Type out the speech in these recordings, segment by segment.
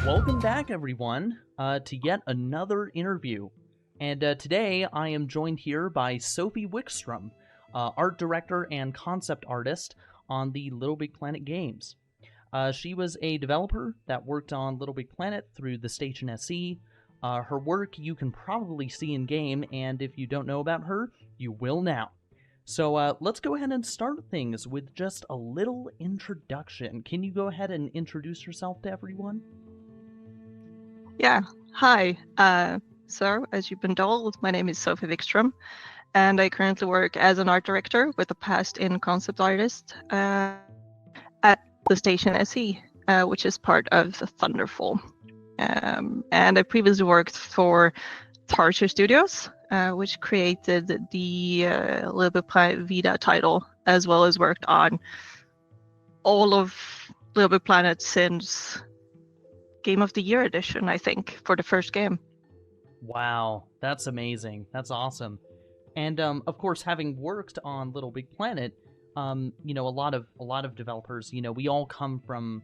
Welcome back, everyone, to yet another interview. And today I am joined here by Sophie Wikström, art director and concept artist on the LittleBigPlanet games. She was a developer that worked on LittleBigPlanet through the Station SE. Her work you can probably see in-game, and if you don't know about her, you will now. So let's go ahead and start things with just a little introduction. Can you go ahead and introduce yourself to everyone? Yeah, hi. So, as you've been told, my name is Sofie Wikström, and I currently work as an art director with a past in concept artist at the Station SE, which is part of the Thunderfall. And I previously worked for Tarsha Studios, which created the LittleBigPlanet Vita title, as well as worked on all of LittleBigPlanet since Game of the Year edition, I think, for the first game. Wow, that's amazing. That's awesome. And of course, having worked on LittleBigPlanet, a lot of developers, we all come from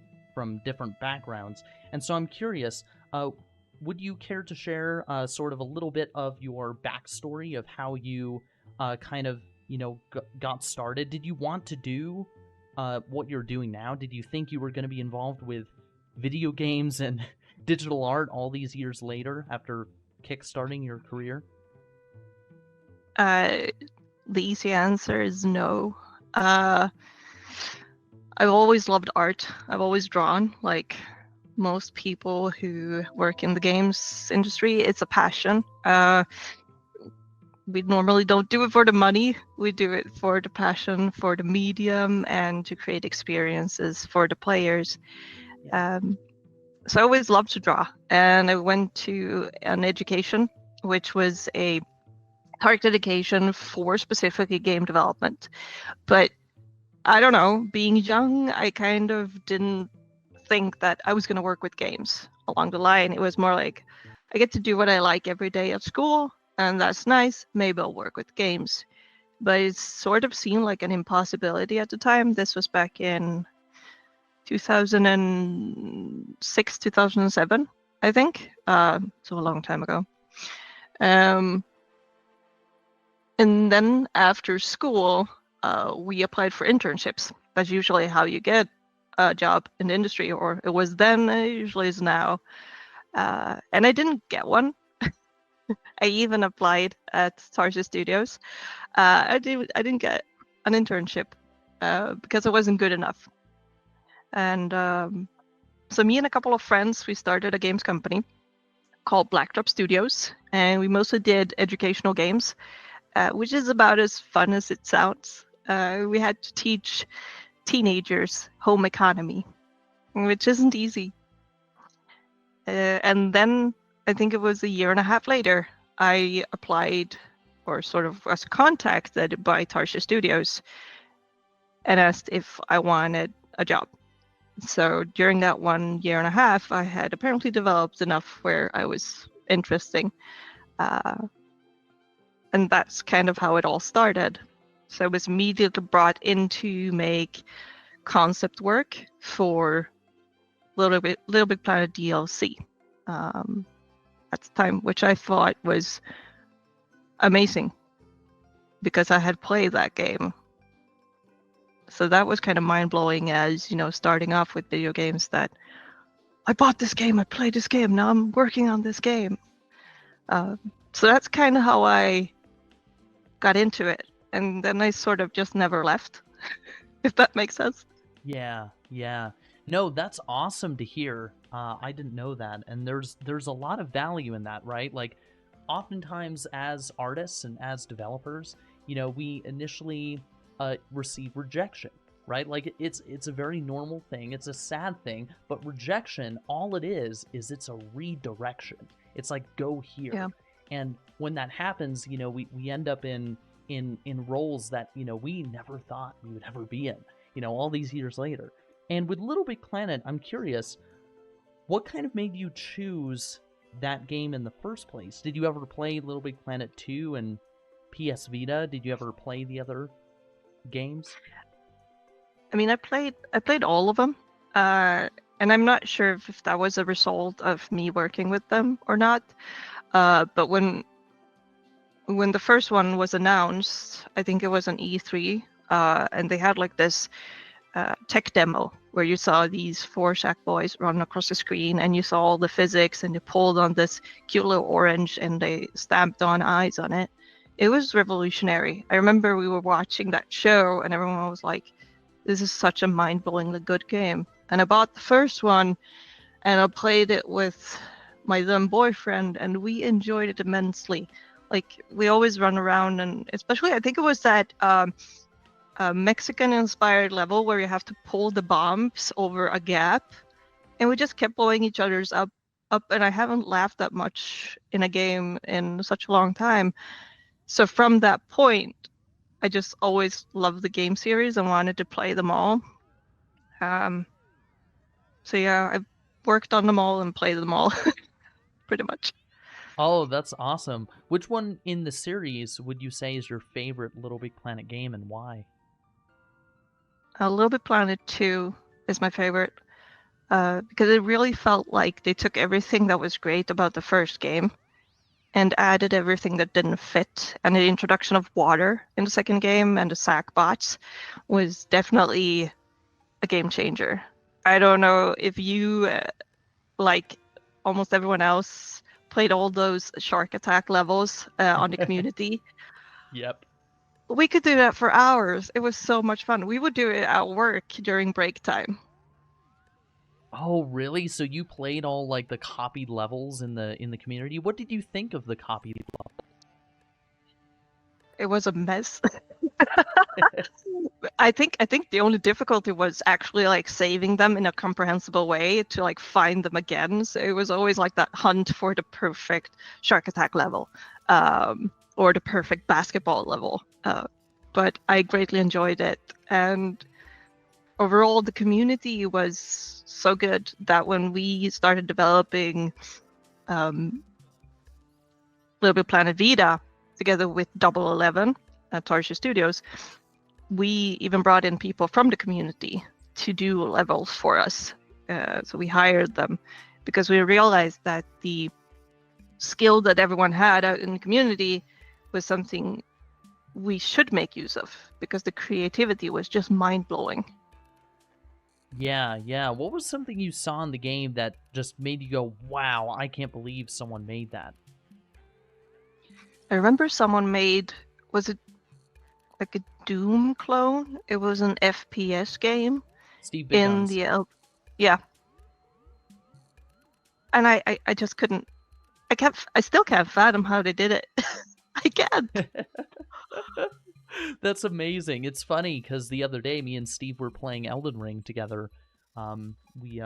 different backgrounds, and so I'm curious. Would you care to share sort of a little bit of your backstory of how you got started? Did you want to do what you're doing now? Did you think you were going to be involved with video games and digital art all these years later after kickstarting your career? The easy answer is no. I've always loved art. I've always drawn, like most people who work in the games industry. It's a passion. We normally don't do it for the money. We do it for the passion, for the medium, and to create experiences for the players. So I always loved to draw, and I went to an education, which was a targeted education for specifically game development. But I don't know, being young, I kind of didn't think that I was going to work with games along the line. It was more like, I get to do what I like every day at school, and that's nice. Maybe I'll work with games. But it sort of seemed like an impossibility at the time. This was back in 2006, 2007, I think. So a long time ago. And then after school, we applied for internships. That's usually how you get a job in the industry, or it was then, it usually is now. And I didn't get one. I even applied at Tarsha Studios. I didn't get an internship because I wasn't good enough. And so me and a couple of friends, we started a games company called Blackdrop Studios, and we mostly did educational games, which is about as fun as it sounds. We had to teach teenagers home economy, which isn't easy. And then I think it was a year and a half later, I applied, or sort of was contacted by Tarsha Studios and asked if I wanted a job. So during that 1 year and a half, I had apparently developed enough where I was interesting. And that's kind of how it all started. So I was immediately brought in to make concept work for LittleBigPlanet DLC at the time, which I thought was amazing because I had played that game. So that was kind of mind-blowing as, starting off with video games, that I bought this game, I played this game, now I'm working on this game. So that's kind of how I got into it. And then I sort of just never left, if that makes sense. Yeah. No, that's awesome to hear. I didn't know that. And there's a lot of value in that, right? Like, oftentimes as artists and as developers, we initially receive rejection, right? Like, it's a very normal thing. It's a sad thing, but rejection, all it is it's a redirection. It's like, go here. Yeah. And when that happens, we end up in roles that, we never thought we would ever be in, all these years later. And with LittleBigPlanet, I'm curious, what kind of made you choose that game in the first place? Did you ever play LittleBigPlanet 2 and PS Vita? Did you ever play the other games? I mean, I played all of them, and I'm not sure if that was a result of me working with them or not. But when the first one was announced, I think it was an E3, and they had like this tech demo where you saw these 4 Sackboys run across the screen, and you saw all the physics, and you pulled on this cute little orange, and they stamped on eyes on it. It was revolutionary. I remember we were watching that show, and everyone was like, "This is such a mind-blowingly good game." And I bought the first one, and I played it with my then boyfriend, and we enjoyed it immensely. Like, we always run around, and especially I think it was that Mexican-inspired level where you have to pull the bombs over a gap, and we just kept blowing each other's up, and I haven't laughed that much in a game in such a long time. So from that point, I just always loved the game series and wanted to play them all. So yeah, I've worked on them all and played them all, pretty much. Oh, that's awesome. Which one in the series would you say is your favorite LittleBigPlanet game, and why? LittleBigPlanet 2 is my favorite, because it really felt like they took everything that was great about the first game and added everything that didn't fit. And the introduction of water in the second game and the sack bots was definitely a game changer. I don't know if you, like almost everyone else, played all those shark attack levels on the community. Yep. We could do that for hours. It was so much fun. We would do it at work during break time. Oh, really? So you played all like the copied levels in the community? What did you think of the copied levels? It was a mess. I think the only difficulty was actually like saving them in a comprehensible way to like find them again. So it was always like that hunt for the perfect shark attack level, or the perfect basketball level. But I greatly enjoyed it, and overall the community was so good that when we started developing LittleBigPlanet Vita together with Double 11 at Tarsier Studios, we even brought in people from the community to do levels for us. So we hired them because we realized that the skill that everyone had out in the community was something we should make use of, because the creativity was just mind-blowing. Yeah. What was something you saw in the game that just made you go, wow, I can't believe someone made that? I remember someone made, was it like a Doom clone? It was an FPS game. Steve in Bigguns. the yeah. And I just couldn't, I still can't fathom how they did it. I can't. That's amazing. It's funny because the other day, me and Steve were playing Elden Ring together. We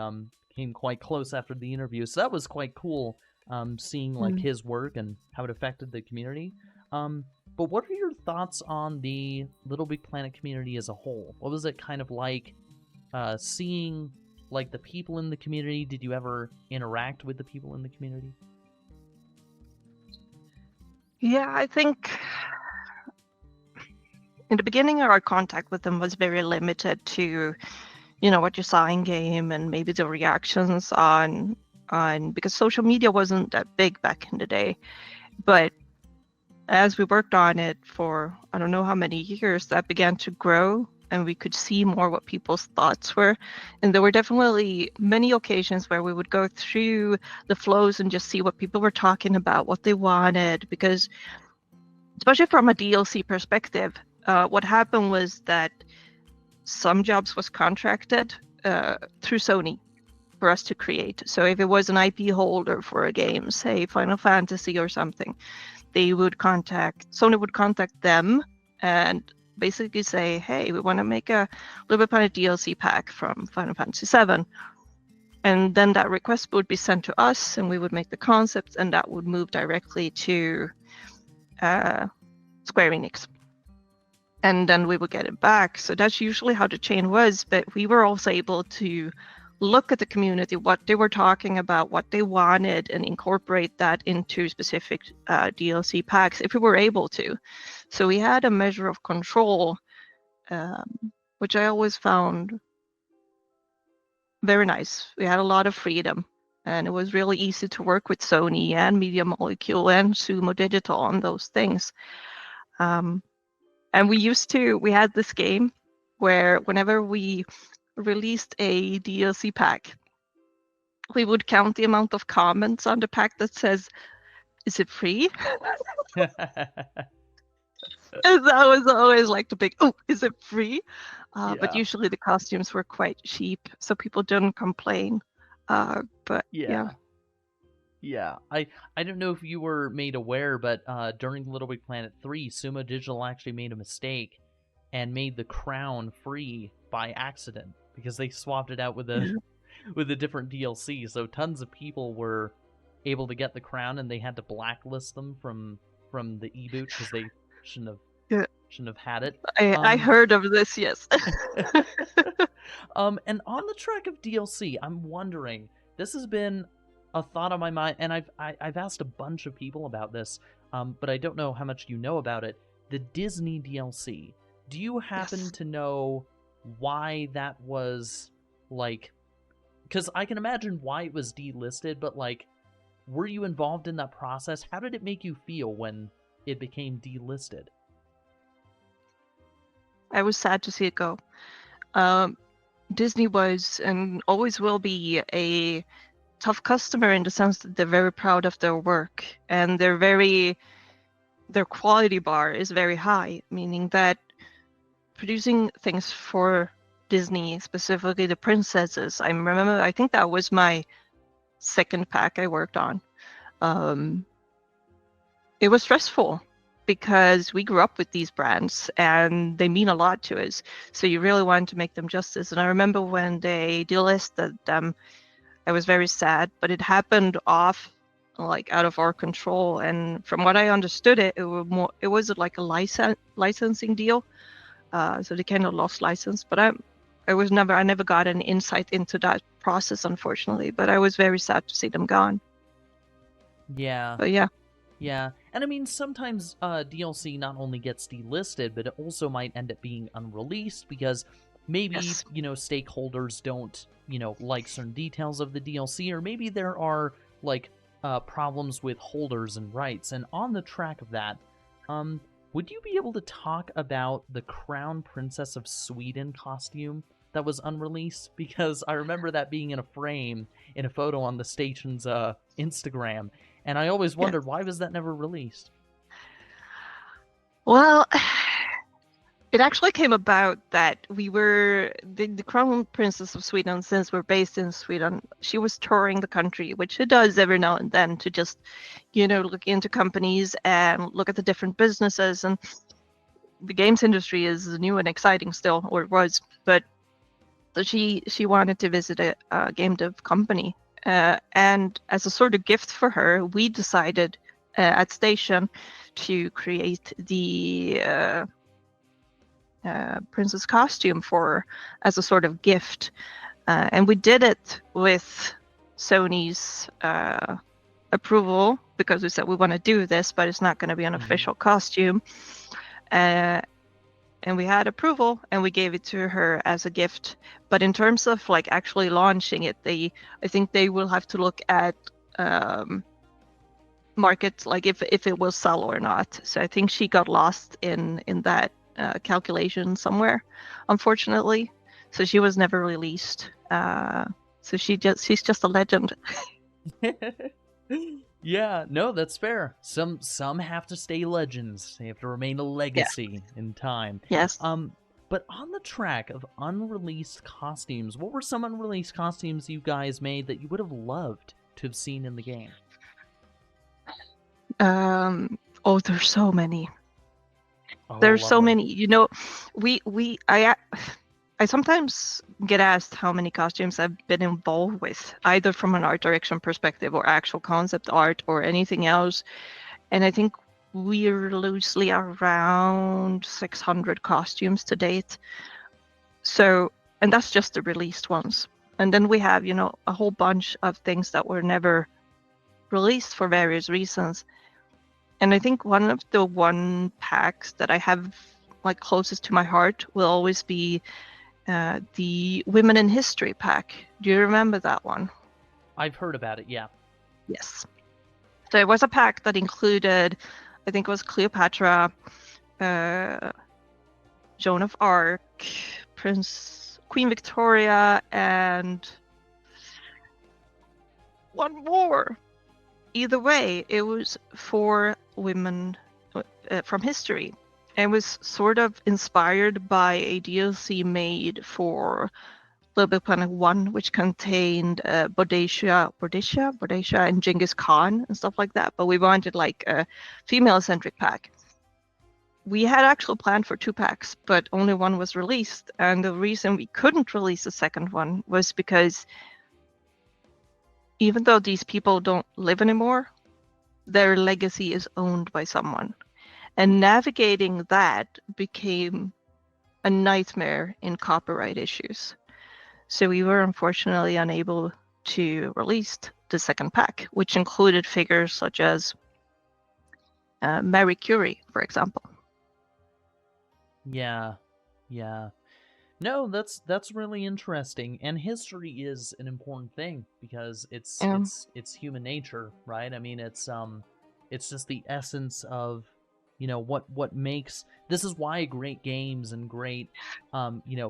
came quite close after the interview, so that was quite cool. Seeing like his work and how it affected the community. But what are your thoughts on the LittleBigPlanet community as a whole? What was it kind of like seeing like the people in the community? Did you ever interact with the people in the community? Yeah, I think in the beginning our contact with them was very limited to, what you saw in game and maybe the reactions on because social media wasn't that big back in the day. But as we worked on it for I don't know how many years, that began to grow, and we could see more what people's thoughts were. And there were definitely many occasions where we would go through the flows and just see what people were talking about, what they wanted, because especially from a DLC perspective, what happened was that some jobs was contracted through Sony for us to create. So if it was an IP holder for a game, say Final Fantasy or something, Sony would contact them and basically say, hey, we want to make a LittleBigPlanet DLC pack from Final Fantasy VII. And then that request would be sent to us, and we would make the concept, and that would move directly to Square Enix. And then we would get it back. So that's usually how the chain was, but we were also able to look at the community, what they were talking about, what they wanted, and incorporate that into specific DLC packs if we were able to. So we had a measure of control which I always found very nice. We had a lot of freedom, and it was really easy to work with Sony and Media Molecule and Sumo Digital on those things. And we had this game where whenever we released a DLC pack, we would count the amount of comments on the pack that says, "Is it free?" And that was always like the big, "Oh, is it free?" But Yeah. usually the costumes were quite cheap, so people didn't complain. But yeah. Yeah. I don't know if you were made aware, but during LittleBigPlanet 3, Sumo Digital actually made a mistake and made the crown free by accident because they swapped it out with a with a different DLC. So tons of people were able to get the crown, and they had to blacklist them from the e-boot because they shouldn't have Yeah. shouldn't have had it. I heard of this, yes. And on the track of DLC, I'm wondering, this has been a thought on my mind, and I've asked a bunch of people about this, but I don't know how much you know about it. The Disney DLC. Do you happen Yes. to know why that was, like, because I can imagine why it was delisted, but, like, were you involved in that process? How did it make you feel when it became delisted? I was sad to see it go. Disney was and always will be a tough customer in the sense that they're very proud of their work, and their quality bar is very high, meaning that producing things for Disney, specifically the princesses, I think that was my second pack I worked on. It was stressful because we grew up with these brands and they mean a lot to us. So you really wanted to make them justice. And I remember when they delisted them, I was very sad, but it happened out of our control. And from what I understood, it was like a licensing deal. So they kind of lost license. But I never got an insight into that process, unfortunately. But I was very sad to see them gone. Yeah. But yeah. Yeah, and I mean, sometimes DLC not only gets delisted, but it also might end up being unreleased because maybe, Yes. Stakeholders don't, like certain details of the DLC, or maybe there are, like, problems with holders and rights. And on the track of that, would you be able to talk about the Crown Princess of Sweden costume that was unreleased? Because I remember that being in a frame in a photo on the station's Instagram. And I always wondered, why was that never released? Well, it actually came about that the Crown Princess of Sweden, since we're based in Sweden, she was touring the country, which she does every now and then to just, look into companies and look at the different businesses. And the games industry is new and exciting still, or it was, but she wanted to visit a game dev company. And as a sort of gift for her, we decided at Station to create the princess costume for her as a sort of gift. And we did it with Sony's approval because we said we want to do this, but it's not going to be an official costume. And we had approval and we gave it to her as a gift. But in terms of like actually launching it, I think they will have to look at market, like if it will sell or not. So I think she got lost in that calculation somewhere, unfortunately. So she was never released. So she's just a legend. Yeah, no, that's fair. Some have to stay legends. They have to remain a legacy in time. Yes. But on the track of unreleased costumes, what were some unreleased costumes you guys made that you would have loved to have seen in the game? Oh, there's so many. Oh, There's so lovely. many. I sometimes get asked how many costumes I've been involved with, either from an art direction perspective or actual concept art or anything else. And I think we're loosely around 600 costumes to date. So, and that's just the released ones. And then we have, a whole bunch of things that were never released for various reasons. And I think one of the packs that I have like closest to my heart will always be the Women in History pack. Do you remember that one? I've heard about it, yeah. Yes. So it was a pack that included, I think it was Cleopatra, Joan of Arc, Queen Victoria, and one more. Either way, it was for women from history. It was sort of inspired by a DLC made for LittleBigPlanet 1, which contained Boadicea, and Genghis Khan and stuff like that. But we wanted like a female-centric pack. We had actually planned for 2 packs, but only one was released. And the reason we couldn't release the second one was because even though these people don't live anymore, their legacy is owned by someone. And navigating that became a nightmare in copyright issues. So we were unfortunately unable to release the second pack, which included figures such as Marie Curie, for example. Yeah. No, that's really interesting, and history is an important thing because it's human nature, right? I mean, it's just the essence of, what makes. This is why great games and great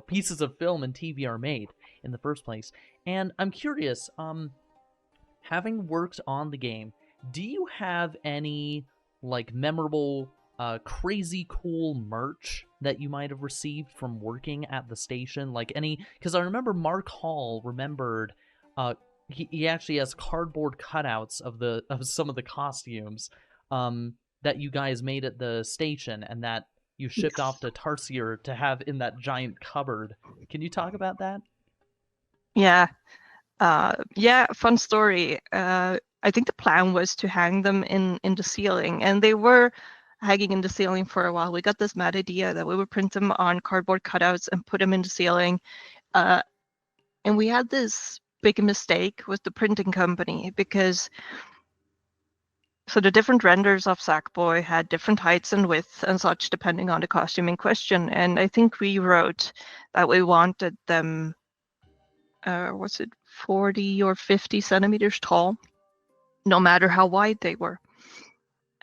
pieces of film and TV are made in the first place. And I'm curious, having worked on the game, do you have any like memorable crazy cool merch that you might have received from working at the station? Like any, because I remember Mark Hall remembered he actually has cardboard cutouts of some of the costumes that you guys made at the station and that you shipped off to Tarsier to have in that giant cupboard. Can you talk about that? Yeah. Fun story. I think the plan was to hang them in the ceiling, and they were hanging in the ceiling for a while. We got this mad idea that we would print them on cardboard cutouts and put them in the ceiling. And we had this big mistake with the printing company because so the different renders of Sackboy had different heights and widths and such depending on the costume in question. And I think we wrote that we wanted them, was it 40 or 50 centimeters tall, no matter how wide they were.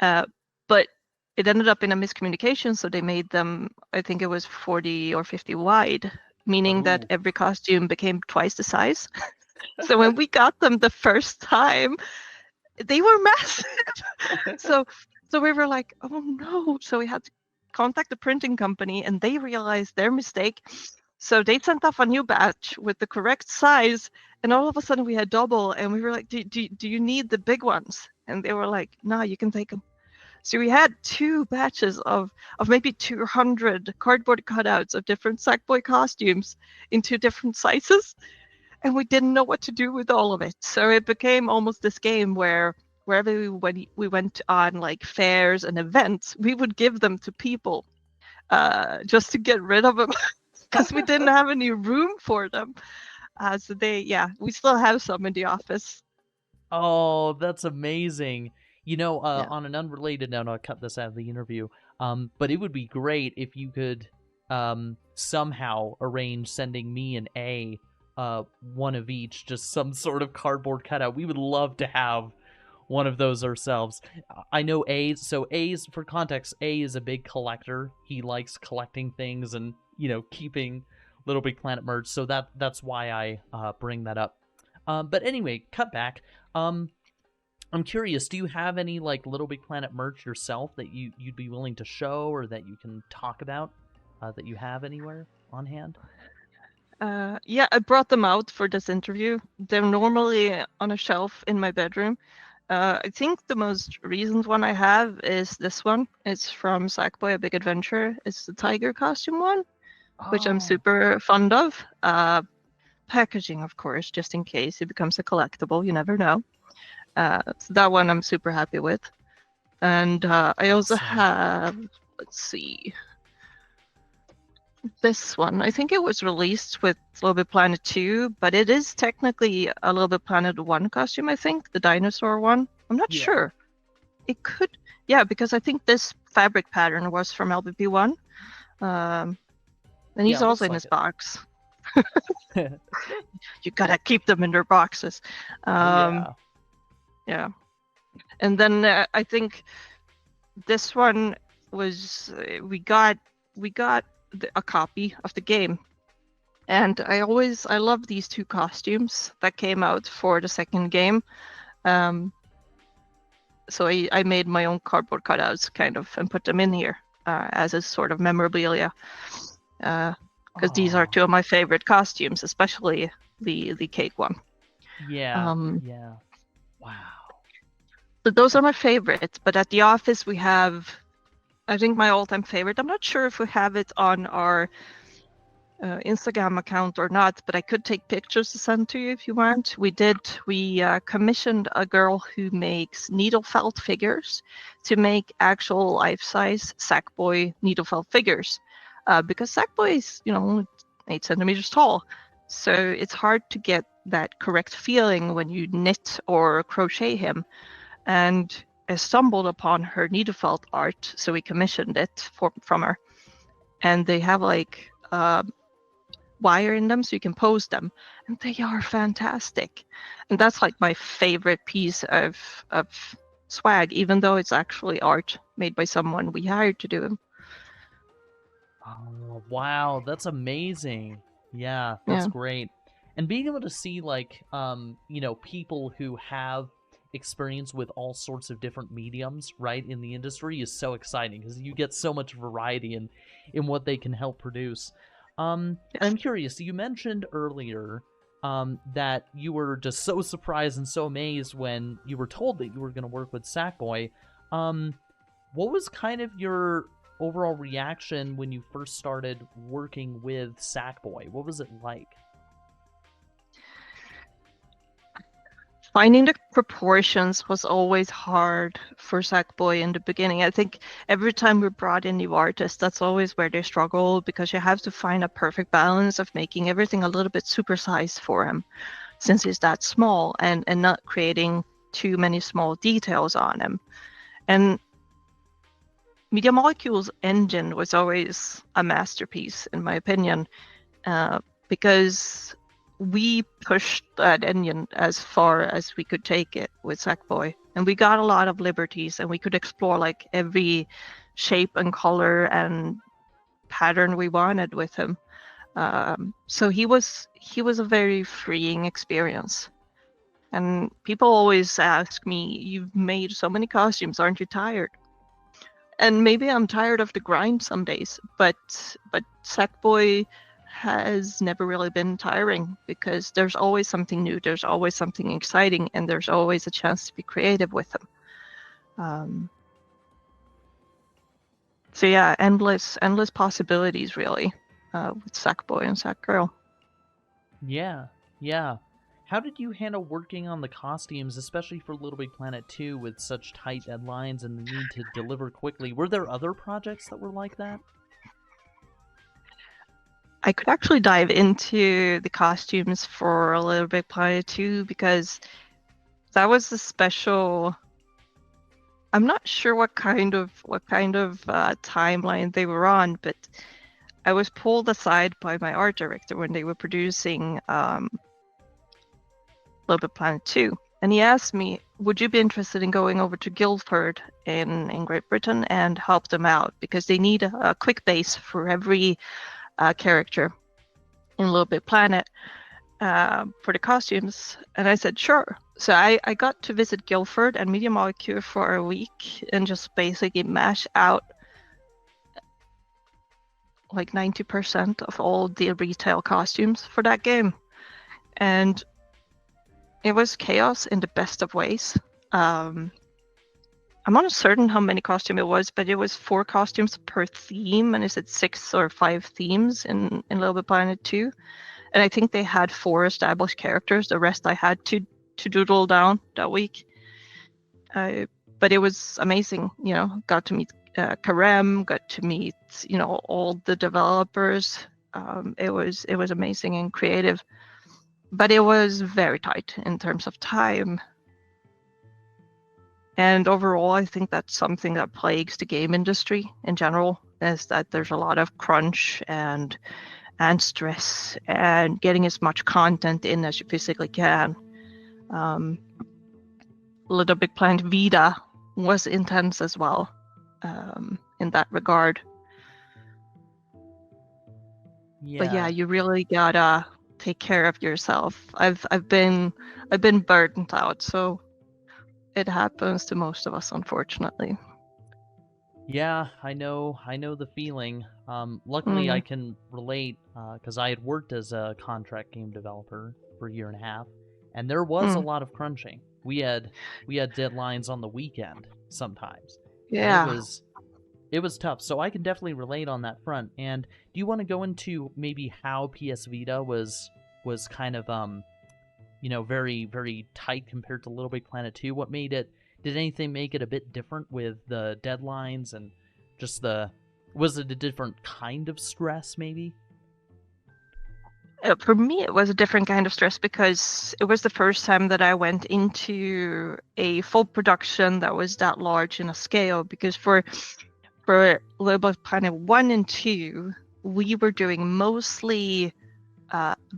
But it ended up in a miscommunication, so they made them, I think it was 40 or 50 wide, meaning that every costume became twice the size. So when we got them the first time, they were massive. So we were like, oh no. So we had to contact the printing company, and they realized their mistake. So they sent off a new batch with the correct size, and all of a sudden we had double, and we were like, do you need the big ones? And they were like, no, you can take them. So we had 2 batches of maybe 200 cardboard cutouts of different Sackboy costumes in 2 different sizes, and we didn't know what to do with all of it. So it became almost this game where wherever we went on like fairs and events, we would give them to people just to get rid of them because we didn't have any room for them. So we still have some in the office. Oh, that's amazing. On an unrelated note, I'll cut this out of the interview, but it would be great if you could somehow arrange sending me and A one of each, just some sort of cardboard cutout. We would love to have one of those ourselves. I know A's, for context, A is a big collector. He likes collecting things and, keeping LittleBigPlanet merch, so that's why I bring that up. But anyway, cut back. I'm curious, do you have any like LittleBigPlanet merch yourself that you'd be willing to show or that you can talk about that you have anywhere on hand? I brought them out for this interview. They're normally on a shelf in my bedroom. I think the most recent one I have is this one. It's from Sackboy: A Big Adventure. It's the tiger costume one, which I'm super fond of. Packaging, of course, just in case it becomes a collectible. You never know. So that one I'm super happy with. And I also have, let's see, this one. I think it was released with LittleBigPlanet 2, but it is technically a LittleBigPlanet 1 costume, I think, the dinosaur one. I'm not sure. It could, because I think this fabric pattern was from LBP 1. And he's Yeah, it also looks in like his box. You gotta keep them in their boxes. Oh Um, yeah. yeah. And then I think this one was we got a copy of the game, and I love these two costumes that came out for the second game. So I made my own cardboard cutouts kind of and put them in here as a sort of memorabilia. Because these are Oh, two of my favorite costumes, especially the cake one. yeah, Um, yeah. Wow. so those are my favorites. But at the office we have, I think my all-time favorite. I'm not sure if we have it on our Instagram account or not, but I could take pictures to send to you if you want. We commissioned a girl who makes needle felt figures to make actual life-size Sackboy needle felt figures, because Sackboy is, 8 centimeters tall, so it's hard to get that correct feeling when you knit or crochet him. And I stumbled upon her needle felt art, so we commissioned it from her, and they have like wire in them so you can pose them, and they are fantastic. And that's like my favorite piece of swag, even though it's actually art made by someone we hired to do them. Oh, wow, that's amazing. Yeah, that's Yeah. great. And being able to see like people who have experience with all sorts of different mediums, right, in the industry is so exciting because you get so much variety in what they can help produce. And Yes. I'm curious, you mentioned earlier that you were just so surprised and so amazed when you were told that you were going to work with Sackboy. Um, what was kind of your overall reaction when you first started working with Sackboy? What was it like? Finding the proportions was always hard for Sackboy in the beginning. I think every time we brought in new artists, that's always where they struggle, because you have to find a perfect balance of making everything a little bit supersized for him, since he's that small, and not creating too many small details on him. And Media Molecule's engine was always a masterpiece, in my opinion, because we pushed that engine as far as we could take it with Sackboy, and we got a lot of liberties, and we could explore like every shape and color and pattern we wanted with him. So he was a very freeing experience. And people always ask me, "You've made so many costumes, aren't you tired?" And maybe I'm tired of the grind some days, but Sackboy has never really been tiring, because there's always something new, there's always something exciting, and there's always a chance to be creative with them. So yeah, endless possibilities really, with Sackboy and Sackgirl. Yeah, yeah. How did you handle working on the costumes, especially for Little Big Planet 2, with such tight deadlines and the need to deliver quickly? Were there other projects that were like that? I could actually dive into the costumes for LittleBigPlanet 2, because that was a special. I'm not sure what kind of timeline they were on, but I was pulled aside by my art director when they were producing LittleBigPlanet 2, and he asked me, "Would you be interested in going over to Guildford in Great Britain and help them out, because they need a quick base for every character in LittleBigPlanet for the costumes?" And I said, sure. So I got to visit Guildford and Media Molecule for a week and just basically mash out like 90% of all the retail costumes for that game. And it was chaos in the best of ways. I'm not certain how many costumes it was, but it was 4 costumes per theme, and is it 6 or 5 themes in LittleBigPlanet 2? And I think they had 4 established characters. The rest I had to doodle down that week. But it was amazing. Got to meet Karem, got to meet all the developers. It was amazing and creative, but it was very tight in terms of time. And overall, I think that's something that plagues the game industry in general, is that there's a lot of crunch and stress and getting as much content in as you physically can. LittleBigPlanet Vita was intense as well in that regard. Yeah. But yeah, you really gotta take care of yourself. I've been burnt out, so it happens to most of us, unfortunately. Yeah, I know the feeling. Luckily, I can relate because I had worked as a contract game developer for a year and a half, and there was a lot of crunching. We had deadlines on the weekend sometimes, and Yeah. it was tough. So I can definitely relate on that front. And do you want to go into maybe how PS Vita was kind of very very tight compared to Little Big Planet 2? What made it? Did anything make it a bit different with the deadlines and just was it a different kind of stress maybe? For me, it was a different kind of stress because it was the first time that I went into a full production that was that large in a scale. Because for LittleBigPlanet 1 and 2, we were doing mostly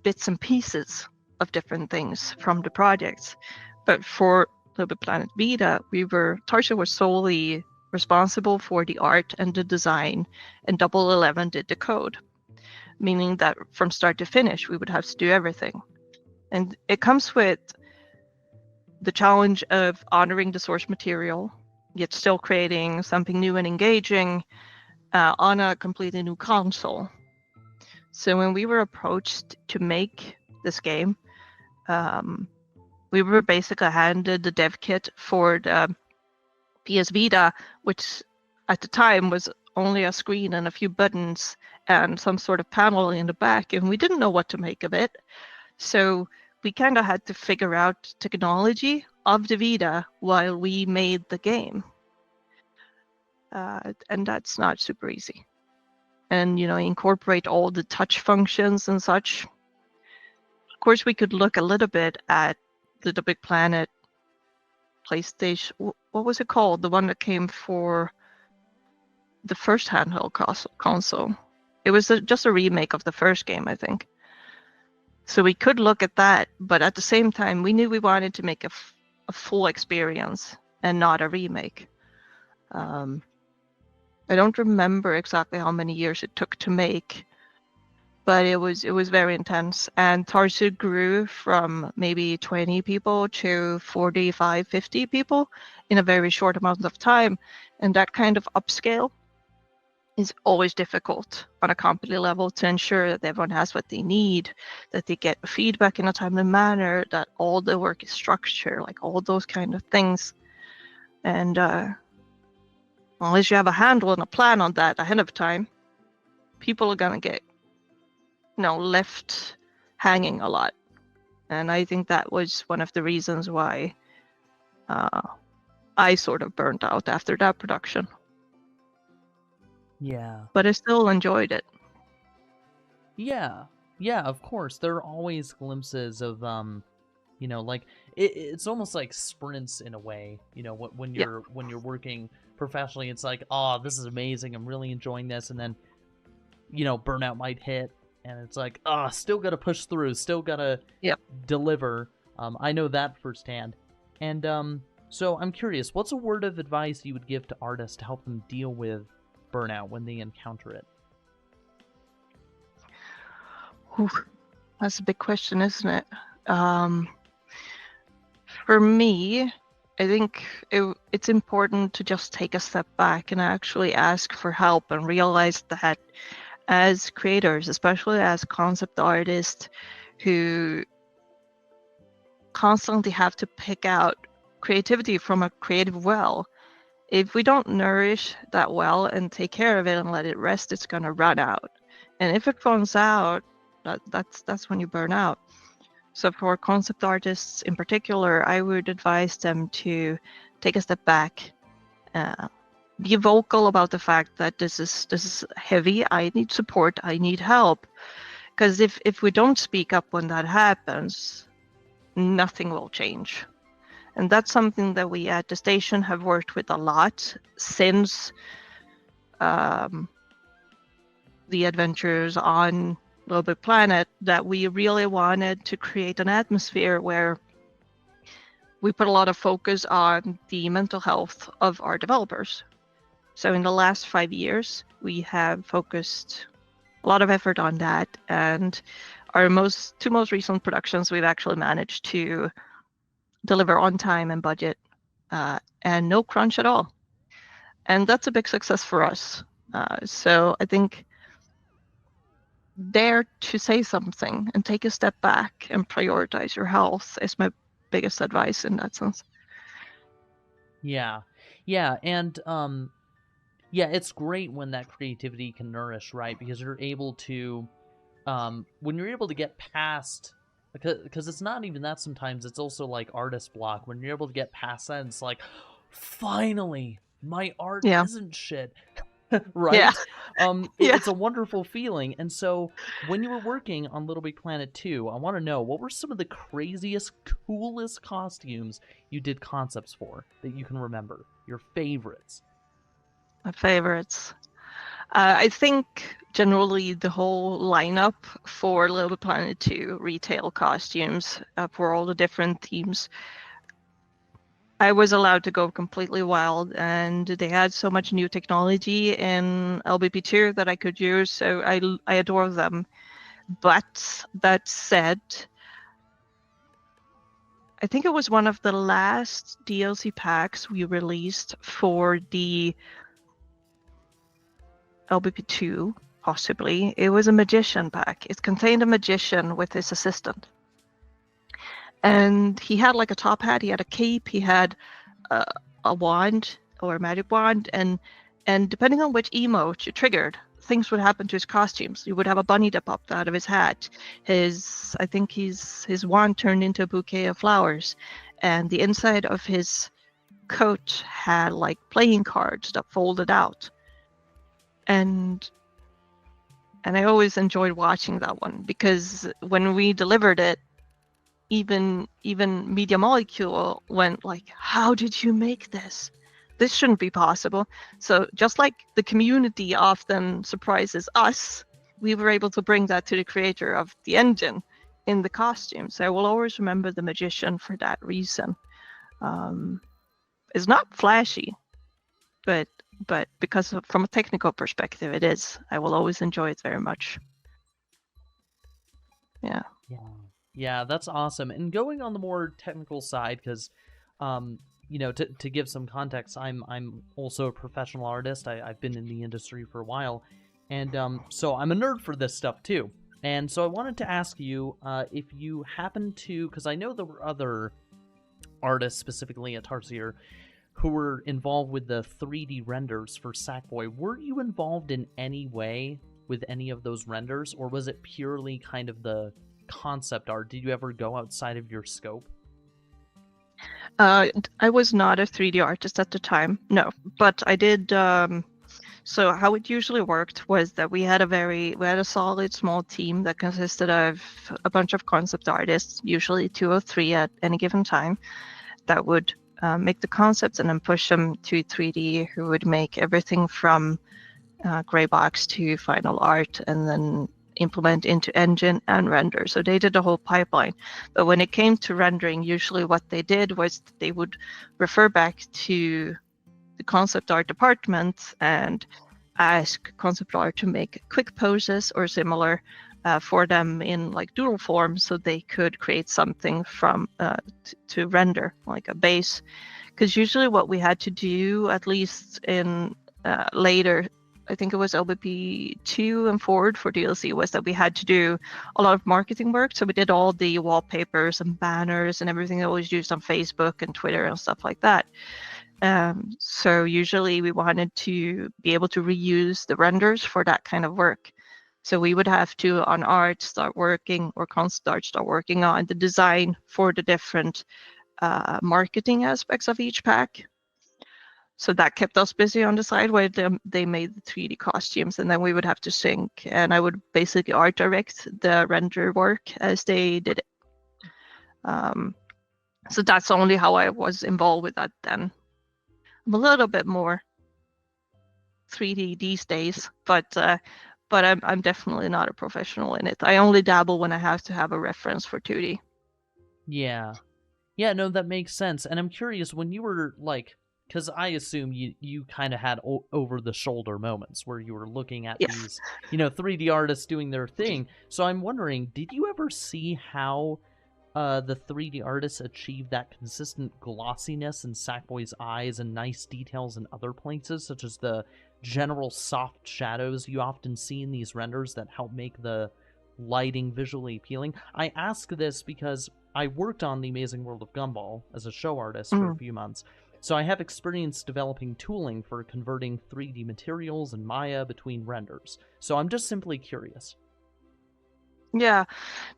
bits and pieces of different things from the projects. But for LittleBigPlanet Vita, Tarsha was solely responsible for the art and the design, and Double 11 did the code, meaning that from start to finish, we would have to do everything. And it comes with the challenge of honoring the source material, yet still creating something new and engaging on a completely new console. So when we were approached to make this game, we were basically handed the dev kit for the PS Vita, which at the time was only a screen and a few buttons and some sort of panel in the back, and we didn't know what to make of it. So we kind of had to figure out technology of the Vita while we made the game. And that's not super easy. And, incorporate all the touch functions and such. Of course, we could look a little bit at LittleBigPlanet PlayStation. What was it called? The one that came for the first handheld console. It was just a remake of the first game, I think. So we could look at that, but at the same time, we knew we wanted to make a full experience and not a remake. I don't remember exactly how many years it took to make, but it was very intense. And Tarsha grew from maybe 20 people to 45, 50 people in a very short amount of time. And that kind of upscale is always difficult on a company level to ensure that everyone has what they need, that they get feedback in a timely manner, that all the work is structured, like all those kind of things. And unless you have a handle and a plan on that ahead of time, people are gonna get left hanging a lot. And I think that was one of the reasons why I sort of burnt out after that production. Yeah. But I still enjoyed it. Yeah. Yeah, of course. There are always glimpses of like it's almost like sprints in a way, when you're working professionally. It's like, oh, this is amazing, I'm really enjoying this, and then burnout might hit, and it's like, oh, still gotta push through, still gotta deliver. I know that firsthand. And so I'm curious, what's a word of advice you would give to artists to help them deal with burnout when they encounter it? Whew, that's a big question, isn't it? For me, I think it's important to just take a step back and actually ask for help and realize that as creators, especially as concept artists who constantly have to pick out creativity from a creative well, if we don't nourish that well and take care of it and let it rest, it's going to run out. And if it runs out, that's when you burn out. So for concept artists in particular, I would advise them to take a step back, be vocal about the fact that this is heavy. I need support. I need help. Because if we don't speak up when that happens, nothing will change. And that's something that we at the station have worked with a lot since the adventures on LittleBigPlanet, that we really wanted to create an atmosphere where we put a lot of focus on the mental health of our developers. So in the last 5 years, we have focused a lot of effort on that, and our two most recent productions, we've actually managed to deliver on time and budget, and no crunch at all. And that's a big success for us. So I think dare to say something and take a step back and prioritize your health is my biggest advice in that sense. Yeah, and it's great when that creativity can nourish, right? Because you're able to, when you're able to get past, because it's not even that. Sometimes it's also like artist block. When you're able to get past that, it's like, finally, my art Yeah. isn't shit. Right? Yeah. Yeah. It's a wonderful feeling. And so when you were working on LittleBigPlanet 2, I want to know, what were some of the craziest, coolest costumes you did concepts for that you can remember? Your favorites? My favorites. I think generally the whole lineup for LittleBigPlanet 2 retail costumes for all the different themes, I was allowed to go completely wild, and they had so much new technology in LBP2 that I could use, so I adore them. But that said, I think it was one of the last DLC packs we released for the LBP2, possibly. It was a magician pack. It contained a magician with his assistant. And he had like a top hat, he had a cape, he had a wand or a magic wand, and depending on which emote you triggered, things would happen to his costumes. You would have a bunny that popped out of his hat. His wand turned into a bouquet of flowers, and the inside of his coat had like playing cards that folded out. And I always enjoyed watching that one, because when we delivered it, even Media Molecule went like, how did you make this? This shouldn't be possible. So just like the community often surprises us, we were able to bring that to the creator of the engine in the costume. So I will always remember the magician for that reason. It's not flashy, but because from a technical perspective it is, I will always enjoy it very much. Yeah, that's awesome. And going on the more technical side, because to give some context, I'm also a professional artist. I've been in the industry for a while, and so I'm a nerd for this stuff too. And so I wanted to ask you if you happen to, because I know there were other artists, specifically at Tarsier, who were involved with the 3D renders for Sackboy. Were you involved in any way with any of those renders, or was it purely kind of the concept art? Did you ever go outside of your scope? I was not a 3D artist at the time, no, but I did. So how it usually worked was that we had a solid small team that consisted of a bunch of concept artists, usually 2 or 3 at any given time, that would make the concepts and then push them to 3D, who would make everything from gray box to final art, and then implement into engine and render. So they did the whole pipeline. But when it came to rendering, usually what they did was they would refer back to the concept art department and ask concept art to make quick poses or similar for them in like doodle form, so they could create something from to render, like a base. Because usually what we had to do, at least in later, I think it was LBP 2 and forward for DLC, was that we had to do a lot of marketing work. So we did all the wallpapers and banners and everything that was used on Facebook and Twitter and stuff like that. So usually we wanted to be able to reuse the renders for that kind of work. So we would have to, on art, start working, or concept art, start working on the design for the different marketing aspects of each pack. So that kept us busy on the side where they made the 3D costumes, and then we would have to sync, and I would basically art direct the render work as they did it. So that's only how I was involved with that then. I'm a little bit more 3D these days, but I'm definitely not a professional in it. I only dabble when I have to have a reference for 2D. Yeah. Yeah, no, that makes sense. And I'm curious, when you were like, because I assume you kind of had over the shoulder moments where you were looking at Yes. these, 3D artists doing their thing. So I'm wondering, did you ever see how the 3D artists achieve that consistent glossiness in Sackboy's eyes and nice details in other places, such as the general soft shadows you often see in these renders that help make the lighting visually appealing? I ask this because I worked on The Amazing World of Gumball as a show artist for a few months, so I have experience developing tooling for converting 3D materials and Maya between renders. So I'm just simply curious. Yeah.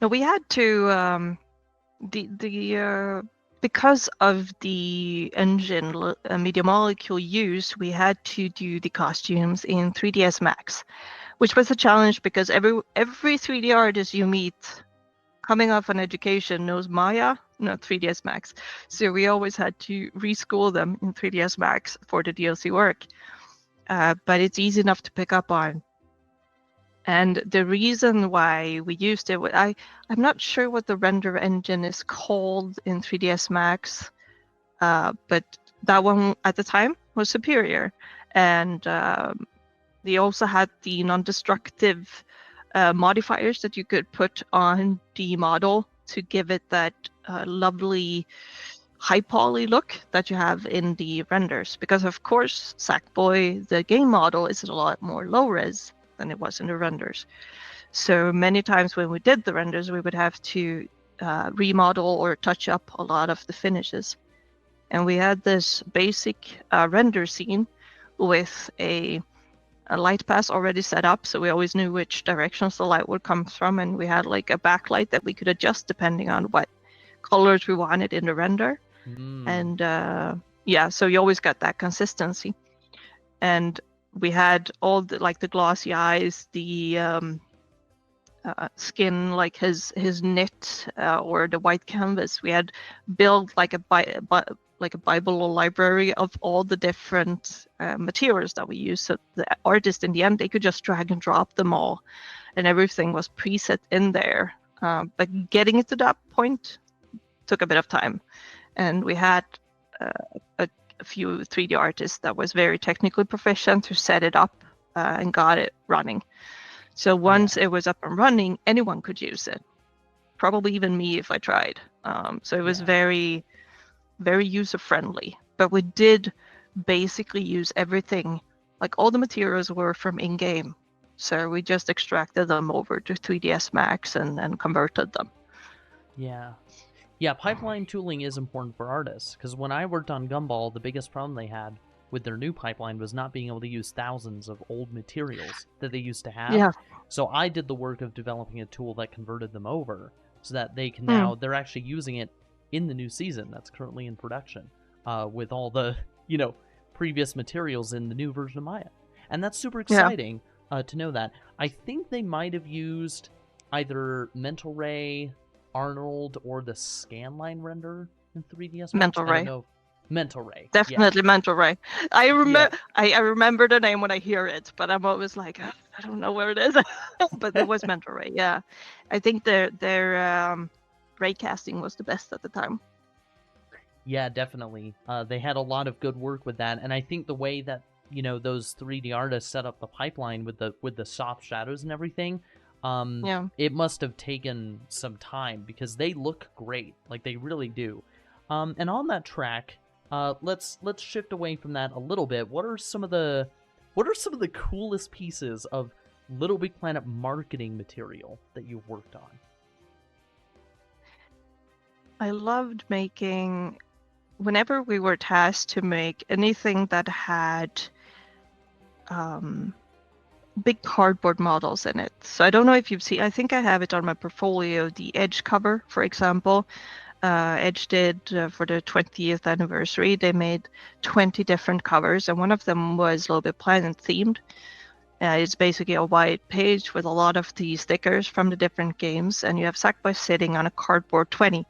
No, we had to because of the engine Media Molecule used, we had to do the costumes in 3ds Max, which was a challenge because every 3D artist you meet coming off an education knows Maya, not 3ds Max. So we always had to reschool them in 3ds Max for the DLC work. But it's easy enough to pick up on. And the reason why we used it, I'm not sure what the render engine is called in 3ds Max, but that one at the time was superior. And they also had the non-destructive modifiers that you could put on the model to give it that lovely high poly look that you have in the renders. Because of course, Sackboy, the game model, is a lot more low res than it was in the renders. So many times when we did the renders, we would have to remodel or touch up a lot of the finishes. And we had this basic render scene with a light pass already set up, so we always knew which directions the light would come from, and we had like a backlight that we could adjust depending on what colors we wanted in the render. And yeah, so you always got that consistency. And we had all the glossy eyes, the skin, like his knit or the white canvas. We had built like a Bible or library of all the different materials that we use. So the artist in the end, they could just drag and drop them all, and everything was preset in there. But getting it to that point took a bit of time, and we had a few 3D artists that was very technically proficient who set it up and got it running. So once it was up and running, anyone could use it. Probably even me if I tried. So it was very, very user-friendly. But we did basically use everything. Like all the materials were from in-game. So we just extracted them over to 3ds Max and converted them. Yeah, pipeline tooling is important for artists, because when I worked on Gumball, the biggest problem they had with their new pipeline was not being able to use thousands of old materials that they used to have. Yeah. So I did the work of developing a tool that converted them over so that they can now, they're actually using it in the new season that's currently in production with all the, previous materials in the new version of Maya. And that's super exciting to know that. I think they might have used either Mental Ray, Arnold, or the scanline render in 3ds Max. Mental Ray. I don't know. Mental Ray. Definitely Mental Ray. I remember the name when I hear it, but I'm always like, I don't know where it is. But it was Mental Ray, yeah. I think their ray casting was the best at the time. Yeah, definitely. They had a lot of good work with that, and I think the way that those 3D artists set up the pipeline with the soft shadows and everything, it must have taken some time because they look great, like they really do. And on that track, let's shift away from that a little bit. What are some of the coolest pieces of LittleBigPlanet marketing material that you've worked on? I loved making, whenever we were tasked to make anything that had big cardboard models in it. So I don't know if you've seen, I think I have it on my portfolio, the Edge cover, for example. Edge did for the 20th anniversary, they made 20 different covers, and one of them was LittleBigPlanet themed. It's basically a white page with a lot of the stickers from the different games, and you have Sackboy sitting on a cardboard 20.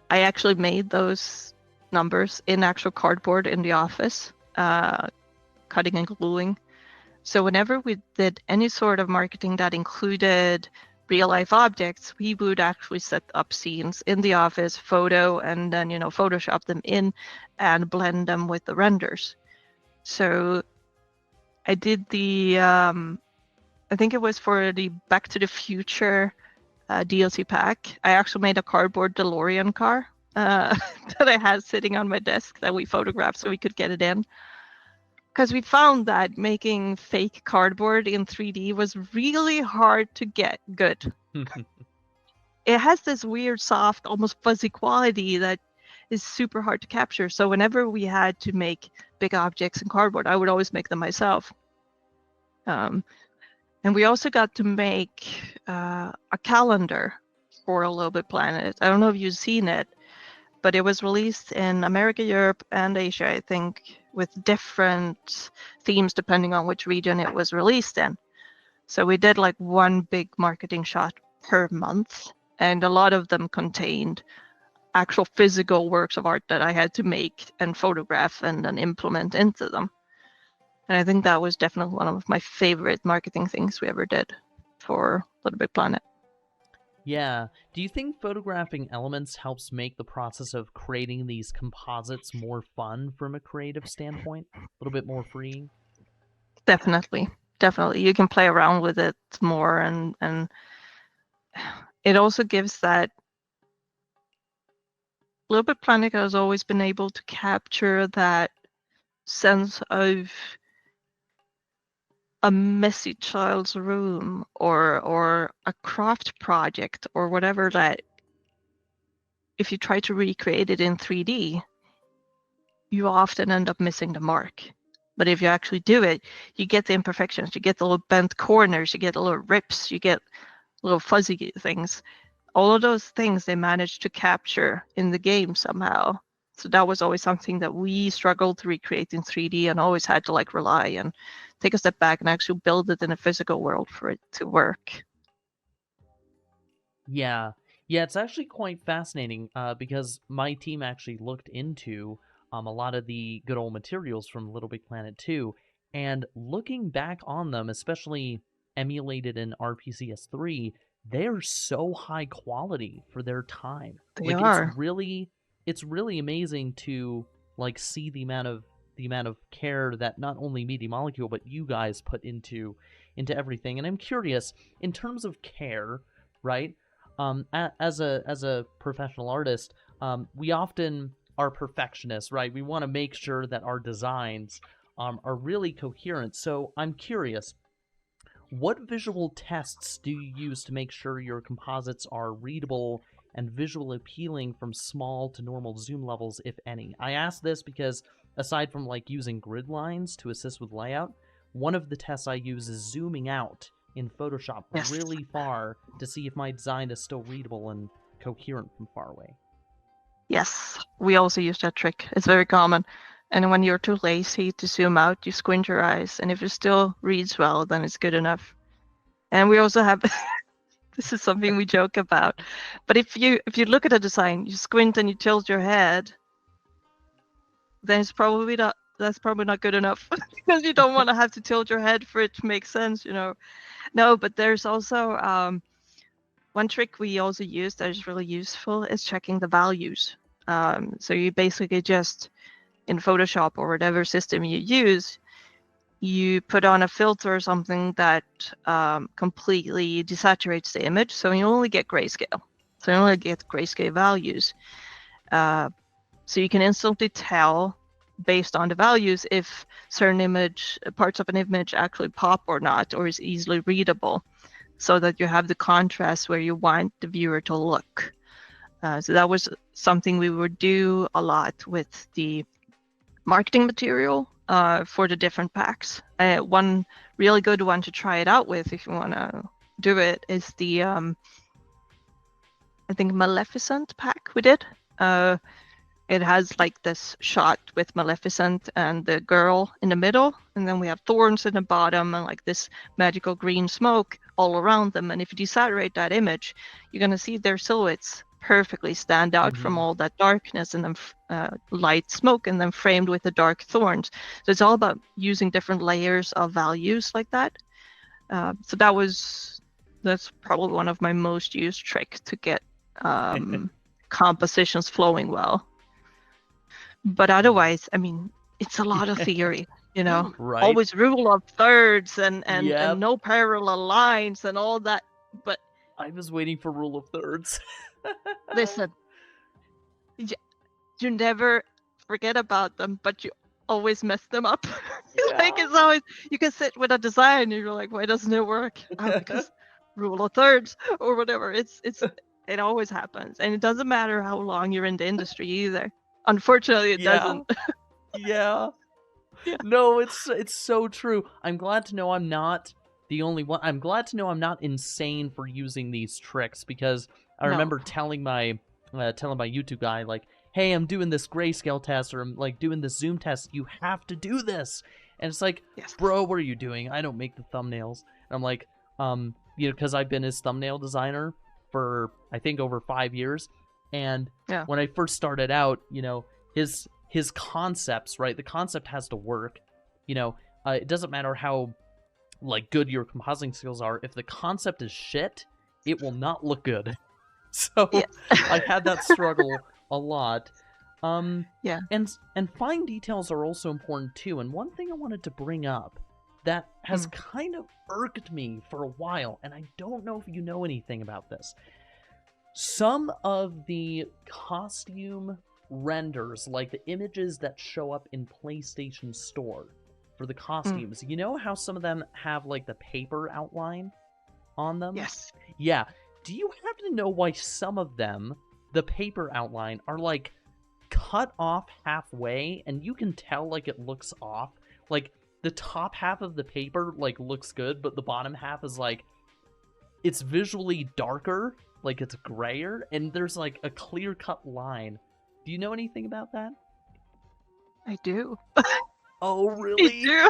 I actually made those numbers in actual cardboard in the office, cutting and gluing. So whenever we did any sort of marketing that included real life objects, we would actually set up scenes in the office, photo, and then, Photoshop them in and blend them with the renders. So I did I think it was for the Back to the Future DLC pack. I actually made a cardboard DeLorean car that I had sitting on my desk that we photographed so we could get it in. Because we found that making fake cardboard in 3D was really hard to get good. It has this weird, soft, almost fuzzy quality that is super hard to capture. So whenever we had to make big objects in cardboard, I would always make them myself. And we also got to make a calendar for LittleBigPlanet. I don't know if you've seen it, but it was released in America, Europe, and Asia, I think, with different themes depending on which region it was released in. So we did like one big marketing shot per month, and a lot of them contained actual physical works of art that I had to make and photograph and then implement into them. And I think that was definitely one of my favorite marketing things we ever did for LittleBigPlanet. Yeah. Do you think photographing elements helps make the process of creating these composites more fun from a creative standpoint? A little bit more freeing? Definitely. You can play around with it more, and it also gives that LittleBigPlanet has always been able to capture that sense of a messy child's room or a craft project or whatever, that if you try to recreate it in 3D, you often end up missing the mark. But if you actually do it, you get the imperfections, you get the little bent corners, you get the little rips, you get little fuzzy things. All of those things they managed to capture in the game somehow. So that was always something that we struggled to recreate in 3D and always had to like rely and take a step back and actually build it in a physical world for it to work. Yeah. Yeah, it's actually quite fascinating because my team actually looked into a lot of the good old materials from LittleBigPlanet 2, and looking back on them, especially emulated in RPCS3, they're so high quality for their time. They Like are. it's really amazing to like see the amount of care that not only Media Molecule but you guys put into everything. And I'm curious, in terms of care, right? As a professional artist, we often are perfectionists, right? We want to make sure that our designs are really coherent. So I'm curious, what visual tests do you use to make sure your composites are readable and visually appealing from small to normal zoom levels, if any? I ask this because aside from like using grid lines to assist with layout, one of the tests I use is zooming out in Photoshop Yes. really far to see if my design is still readable and coherent from far away. Yes, we also use that trick. It's very common. And when you're too lazy to zoom out, you squint your eyes, and if it still reads well, then it's good enough. And we also have this is something we joke about. But if you look at a design, you squint and you tilt your head, then that's probably not good enough because you don't want to have to tilt your head for it to make sense, No, but there's also one trick we also use that is really useful is checking the values. So you basically just, in Photoshop or whatever system you use, you put on a filter or something that completely desaturates the image, so you only get grayscale. So you only get grayscale values. So you can instantly tell based on the values if certain parts of an image actually pop or not, or is easily readable, so that you have the contrast where you want the viewer to look. So that was something we would do a lot with the marketing material for the different packs. One really good one to try it out with if you want to do it is the I think Maleficent pack we did. It has like this shot with Maleficent and the girl in the middle, and then we have thorns in the bottom and like this magical green smoke all around them. And if you desaturate that image, you're going to see their silhouettes perfectly stand out from all that darkness, and then light smoke, and then framed with the dark thorns. So it's all about using different layers of values like that. So that's probably one of my most used tricks to get compositions flowing well. But otherwise, I mean, it's a lot of theory, you know. Right. Always rule of thirds and Yep. no parallel lines and all that. But I was waiting for rule of thirds. listen, you never forget about them, but you always mess them up. Like, it's always, you can sit with a design and you're like, why doesn't it work? Oh, because rule of thirds or whatever. It always happens, and it doesn't matter how long you're in the industry either. Unfortunately, it doesn't. Yeah. Yeah. No, it's so true. I'm glad to know I'm not the only one. I'm glad to know I'm not insane for using these tricks, because I remember telling my YouTube guy, like, hey, I'm doing this grayscale test, or I'm like doing this zoom test. You have to do this. And it's like, bro, what are you doing? I don't make the thumbnails. And I'm like, you know, because I've been his thumbnail designer for, I think, over 5 years. And when I first started out, you know, his concepts, right? The concept has to work. You know, it doesn't matter how, like, good your compositing skills are. If the concept is shit, it will not look good. So I had that struggle a lot. And fine details are also important too. And one thing I wanted to bring up that has kind of irked me for a while, and I don't know if you know anything about this. Some of the costume renders, like the images that show up in PlayStation Store for the costumes, you know how some of them have like the paper outline on them? Yes. Yeah. Do you happen to know why some of them, the paper outline, are like cut off halfway, and you can tell like it looks off? Like the top half of the paper like looks good, but the bottom half is like, it's visually darker, like it's grayer, and there's like a clear-cut line. Do you know anything about that? I do. Oh, really? You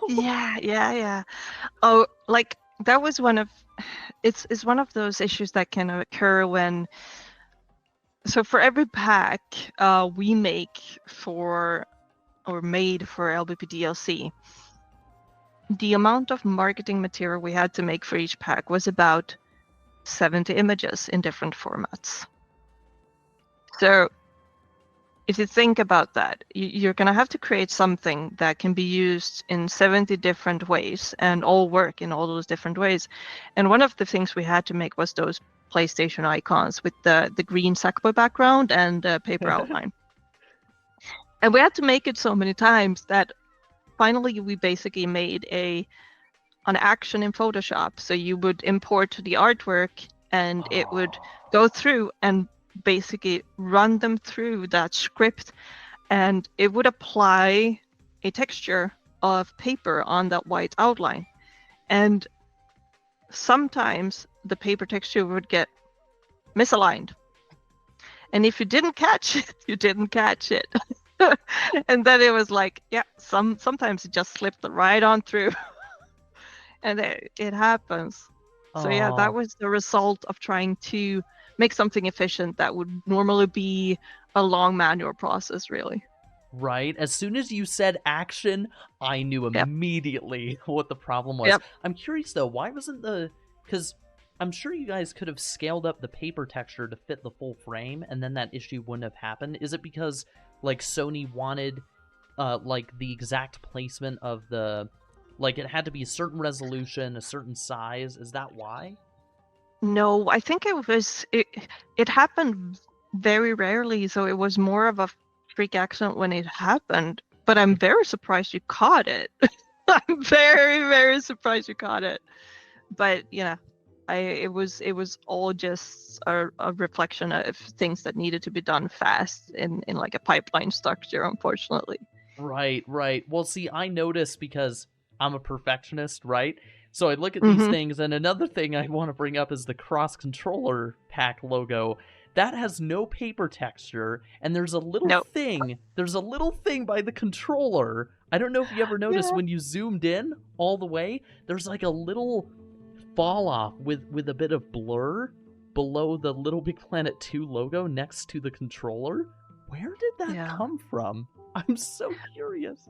do? Yeah. Oh, like that was one of, it's one of those issues that can occur when, so for every pack we make for, or made for LBP DLC, the amount of marketing material we had to make for each pack was about 70 images in different formats. So if you think about that, you're going to have to create something that can be used in 70 different ways and all work in all those different ways. And one of the things we had to make was those PlayStation icons with the green Sackboy background and paper outline. And we had to make it so many times that finally we basically made an action in Photoshop. So you would import the artwork and it would go through and basically run them through that script, and it would apply a texture of paper on that white outline. And sometimes the paper texture would get misaligned, and if you didn't catch it, you didn't catch it. And then it was like, sometimes it just slipped right on through. And it happens. So that was the result of trying to make something efficient that would normally be a long manual process, really. Right. As soon as you said action, I knew immediately what the problem was. Yep. I'm curious, though, why wasn't because I'm sure you guys could have scaled up the paper texture to fit the full frame, and then that issue wouldn't have happened. Is it because, like, Sony wanted, like, the exact placement of the... Like, it had to be a certain resolution, a certain size? Is that why? No, I think it happened very rarely, so it was more of a freak accident when it happened. But I'm very surprised you caught it. I'm very, very surprised you caught it. But it was all just a reflection of things that needed to be done fast in like a pipeline structure, unfortunately. Right. Well, see, I noticed because I'm a perfectionist, right? So I look at these things, and another thing I want to bring up is the cross-controller pack logo. That has no paper texture, and there's a little thing. There's a little thing by the controller. I don't know if you ever noticed when you zoomed in all the way, there's like a little fall-off with a bit of blur. below the LittleBigPlanet 2 logo next to the controller. Where did that come from? I'm so curious.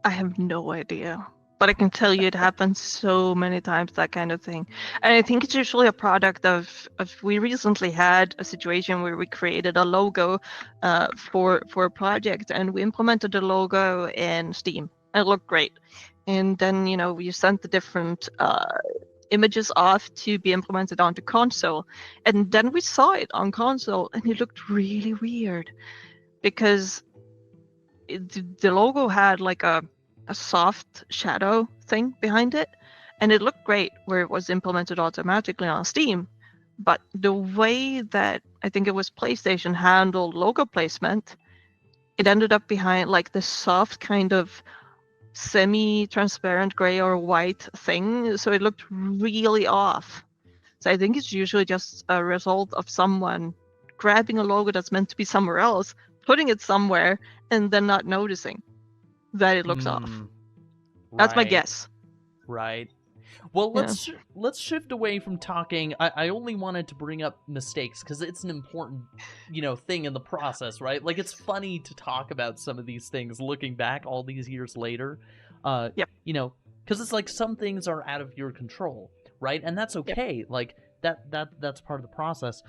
I have no idea. But I can tell you it happens so many times, that kind of thing. And I think it's usually a product of we recently had a situation where we created a logo for a project, and we implemented the logo in Steam. And it looked great. And then, we sent the different images off to be implemented onto console. And then we saw it on console, and it looked really weird because the logo had like a soft shadow thing behind it, and it looked great where it was implemented automatically on Steam. But the way that I think it was PlayStation handled logo placement, it ended up behind like the soft kind of semi-transparent gray or white thing, so it looked really off. So I think it's usually just a result of someone grabbing a logo that's meant to be somewhere else, putting it somewhere, and then not noticing that it looks off. That's my guess. Right. Well, let's shift away from talking. I only wanted to bring up mistakes because it's an important, thing in the process, right? Like, it's funny to talk about some of these things looking back all these years later. Because it's like some things are out of your control, right? And that's okay. Yep. Like that's part of the process.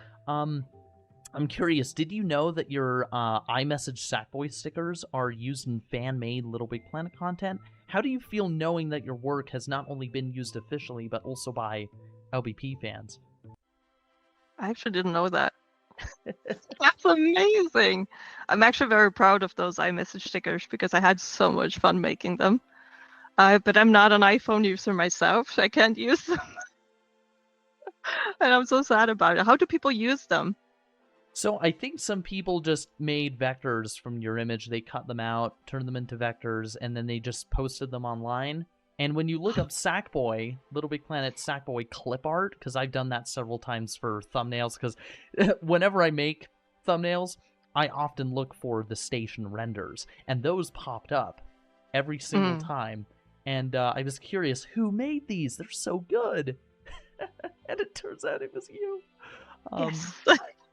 I'm curious, did you know that your iMessage Sackboy stickers are used in fan-made LittleBigPlanet content? How do you feel knowing that your work has not only been used officially, but also by LBP fans? I actually didn't know that. That's amazing! I'm actually very proud of those iMessage stickers because I had so much fun making them. But I'm not an iPhone user myself, so I can't use them. And I'm so sad about it. How do people use them? So I think some people just made vectors from your image. They cut them out, turned them into vectors, and then they just posted them online. And when you look up Sackboy, LittleBigPlanet Sackboy clip art, because I've done that several times for thumbnails, because whenever I make thumbnails, I often look for the station renders, and those popped up every single time. And I was curious, who made these? They're so good. And it turns out it was you. Yes.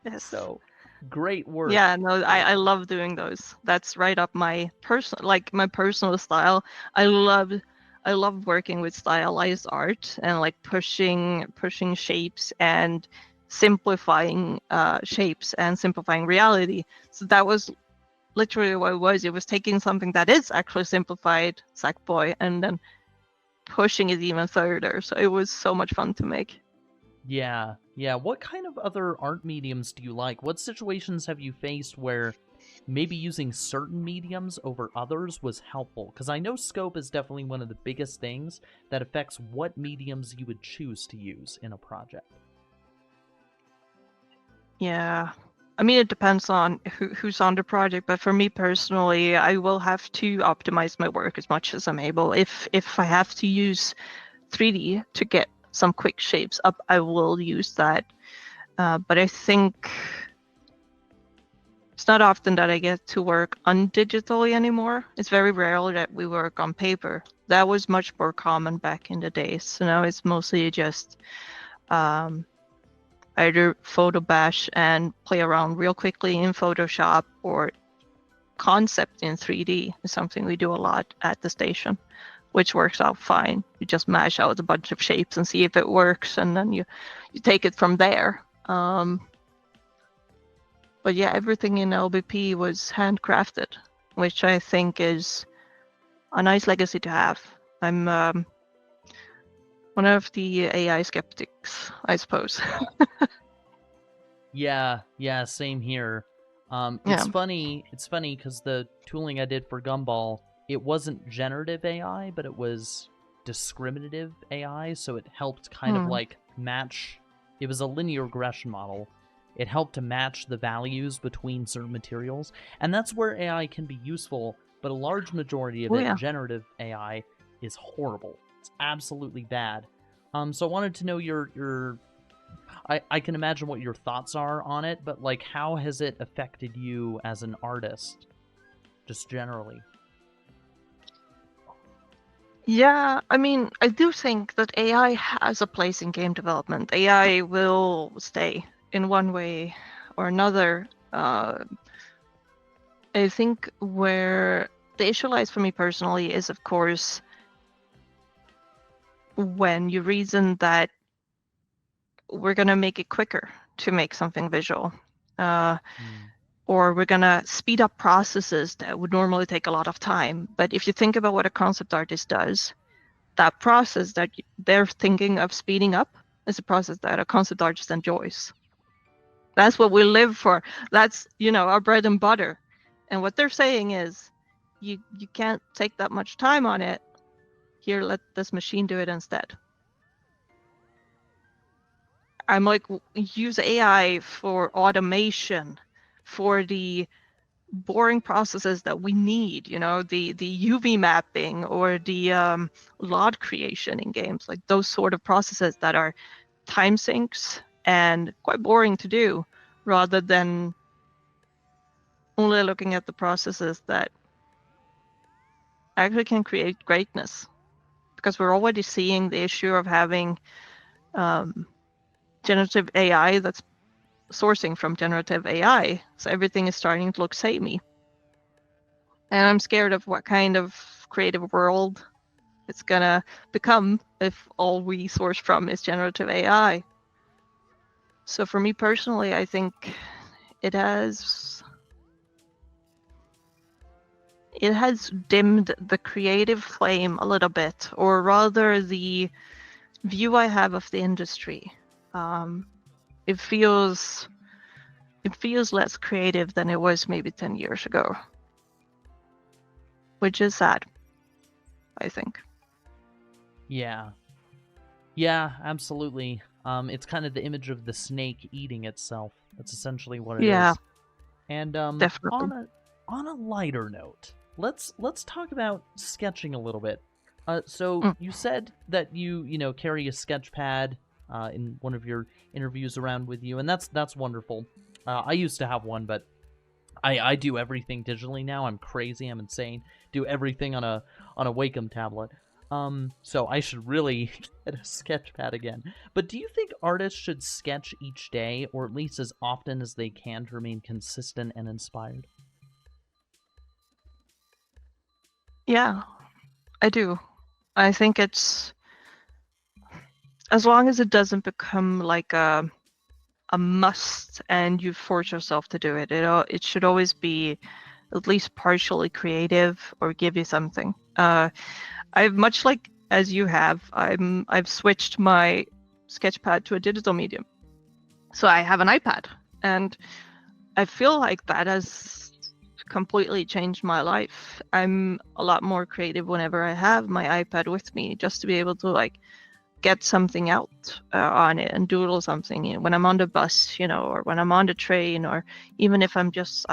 Yes. So, great work. Yeah, no, I love doing those. That's right up my personal style. I love working with stylized art and like pushing shapes and simplifying shapes and simplifying reality. So that was literally what it was. It was taking something that is actually simplified, Sackboy, and then pushing it even further. So it was so much fun to make. Yeah. What kind of other art mediums do you like? What situations have you faced where maybe using certain mediums over others was helpful? Because I know scope is definitely one of the biggest things that affects what mediums you would choose to use in a project. Yeah. I mean, it depends on who's on the project, but for me personally, I will have to optimize my work as much as I'm able. If I have to use 3D to get some quick shapes up, I will use that. But I think it's not often that I get to work undigitally anymore. It's very rare that we work on paper. That was much more common back in the days. So now it's mostly just either photo bash and play around real quickly in Photoshop, or concept in 3D is something we do a lot at the station, which works out fine. You just mash out a bunch of shapes and see if it works, and then you take it from there. But yeah, everything in LBP was handcrafted, which I think is a nice legacy to have. I'm one of the AI skeptics, I suppose. Yeah, same here. It's funny because the tooling I did for Gumball, it wasn't generative AI, but it was discriminative AI, so it helped kind of like match. It was a linear regression model. It helped to match the values between certain materials, and that's where AI can be useful, but a large majority of generative AI, is horrible. It's absolutely bad. So I wanted to know your I can imagine what your thoughts are on it, but like, how has it affected you as an artist, just generally? Yeah, I mean, I do think that AI has a place in game development. AI will stay in one way or another. I think where the issue lies for me personally is, of course, when you reason that we're going to make it quicker to make something visual, or we're going to speed up processes that would normally take a lot of time. But if you think about what a concept artist does, that process that they're thinking of speeding up is a process that a concept artist enjoys. That's what we live for. That's, our bread and butter. And what they're saying is, you can't take that much time on it. Here, let this machine do it instead. I'm like, use AI for automation, for the boring processes that we need, the UV mapping or the LOD creation in games, like those sort of processes that are time sinks and quite boring to do, rather than only looking at the processes that actually can create greatness. Because we're already seeing the issue of having generative AI that's sourcing from generative AI. So everything is starting to look samey. And I'm scared of what kind of creative world it's gonna become if all we source from is generative AI. So for me personally, I think it has dimmed the creative flame a little bit, or rather the view I have of the industry. It feels less creative than it was maybe 10 years ago, which is sad, I think. Yeah, absolutely. It's kind of the image of the snake eating itself. That's essentially what it is. And definitely. on a lighter note, let's talk about sketching a little bit. You said that you carry a sketch pad in one of your interviews around with you, and that's wonderful. I used to have one, but I do everything digitally now. I'm crazy. I'm insane. Do everything on a Wacom tablet. So I should really get a sketch pad again. But do you think artists should sketch each day, or at least as often as they can, to remain consistent and inspired? Yeah, I do. I think it's, as long as it doesn't become like a must and you force yourself to do it. It should always be at least partially creative or give you something. I've, much like as you have, I've switched my sketchpad to a digital medium. So I have an iPad, and I feel like that has completely changed my life. I'm a lot more creative whenever I have my iPad with me, just to be able to get something out on it and doodle something when I'm on the bus, or when I'm on the train, or even if I'm just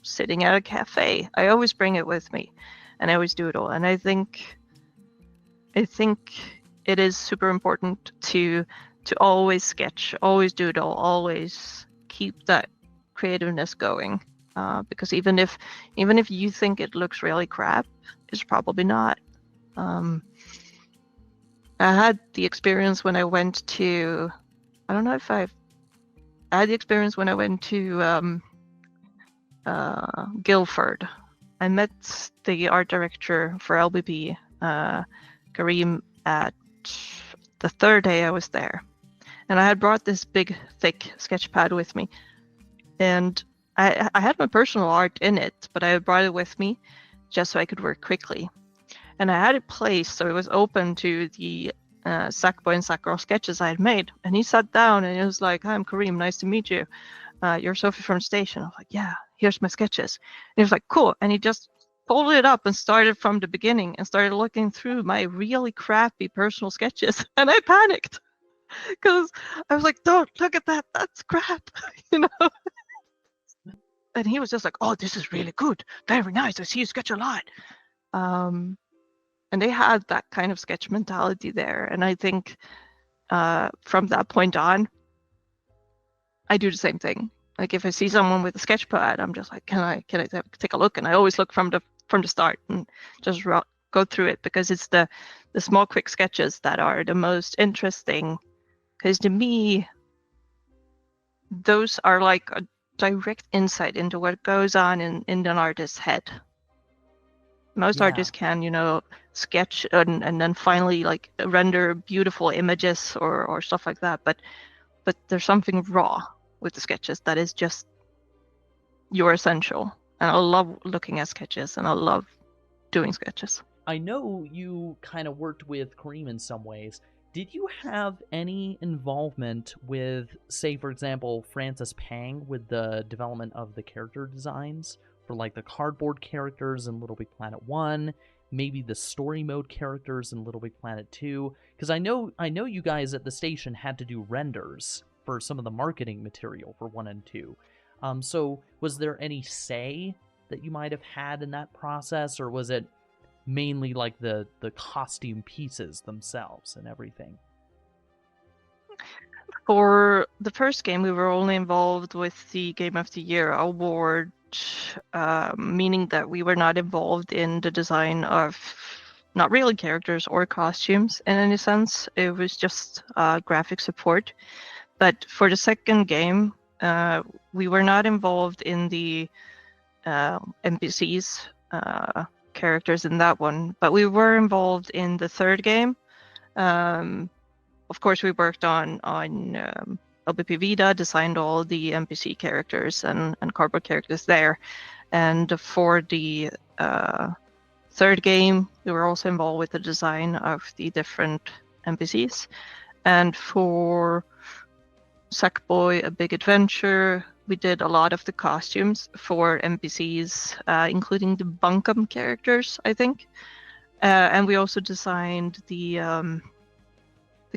sitting at a cafe. I always bring it with me, and I always doodle. And I think it is super important to always sketch, always doodle, always keep that creativeness going. Because even if you think it looks really crap, it's probably not. I had the experience when I went to, I don't know if I had the experience when I went to Guildford. I met the art director for LBP, Karim, at the third day I was there. And I had brought this big, thick sketch pad with me. And I had my personal art in it, but I had brought it with me just so I could work quickly. And I had it placed so it was open to the Sackboy and Sackgirl sketches I had made. And he sat down and he was like, "Hi, I'm Karim, nice to meet you. You're Sophie from the station." I was like, "Yeah, here's my sketches." And he was like, "Cool." And he just folded it up and started from the beginning and started looking through my really crappy personal sketches. And I panicked because I was like, "Don't look at that, that's crap." And he was just like, "Oh, this is really good, very nice, I see you sketch a lot." And they had that kind of sketch mentality there. And I think from that point on, I do the same thing. Like if I see someone with a sketch pad, I'm just like, can I take a look? And I always look from the start and just go through it, because it's the small quick sketches that are the most interesting. Because to me, those are like a direct insight into what goes on in an artist's head. Most Yeah. artists can, sketch and then finally like render beautiful images or stuff like that. But there's something raw with the sketches that is just your essential. And I love looking at sketches and I love doing sketches. I know you kind of worked with Kareem in some ways. Did you have any involvement with, say, for example, Francis Pang with the development of the character designs for like the cardboard characters in Little Big Planet 1, maybe the story mode characters in Little Big Planet 2? Because I know you guys at the station had to do renders for some of the marketing material for 1 and 2. So was there any say that you might have had in that process, or was it mainly like the costume pieces themselves and everything? For the first game, we were only involved with the Game of the Year award, meaning that we were not involved in the design of not really characters or costumes in any sense. It was just graphic support. But for the second game, we were not involved in the NPCs characters in that one, but we were involved in the third game. Of course, we worked on LBP Vita, designed all the NPC characters and cardboard characters there. And for the third game, we were also involved with the design of the different NPCs. And for Sackboy, A Big Adventure, we did a lot of the costumes for NPCs, including the Bunkum characters, I think. And we also designed the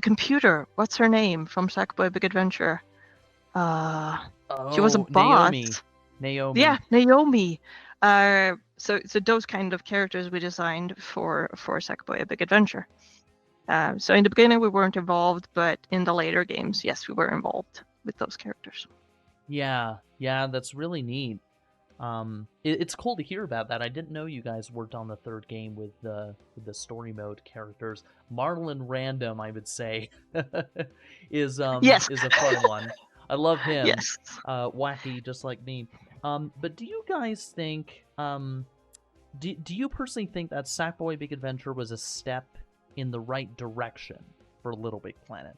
computer. What's her name from Sackboy, A Big Adventure? She was a bot. Naomi. Yeah, Naomi. So those kind of characters we designed for Sackboy, A Big Adventure. So in the beginning we weren't involved, but in the later games, yes, we were involved with those characters. Yeah, that's really neat. It's cool to hear about that. I didn't know you guys worked on the third game with the story mode characters. Marlon Random, I would say, is Yes. is a fun one. I love him. Yes. Wacky, just like me. But do you guys think? Do you personally think that Sackboy Big Adventure was a step in the right direction for Little Big Planet?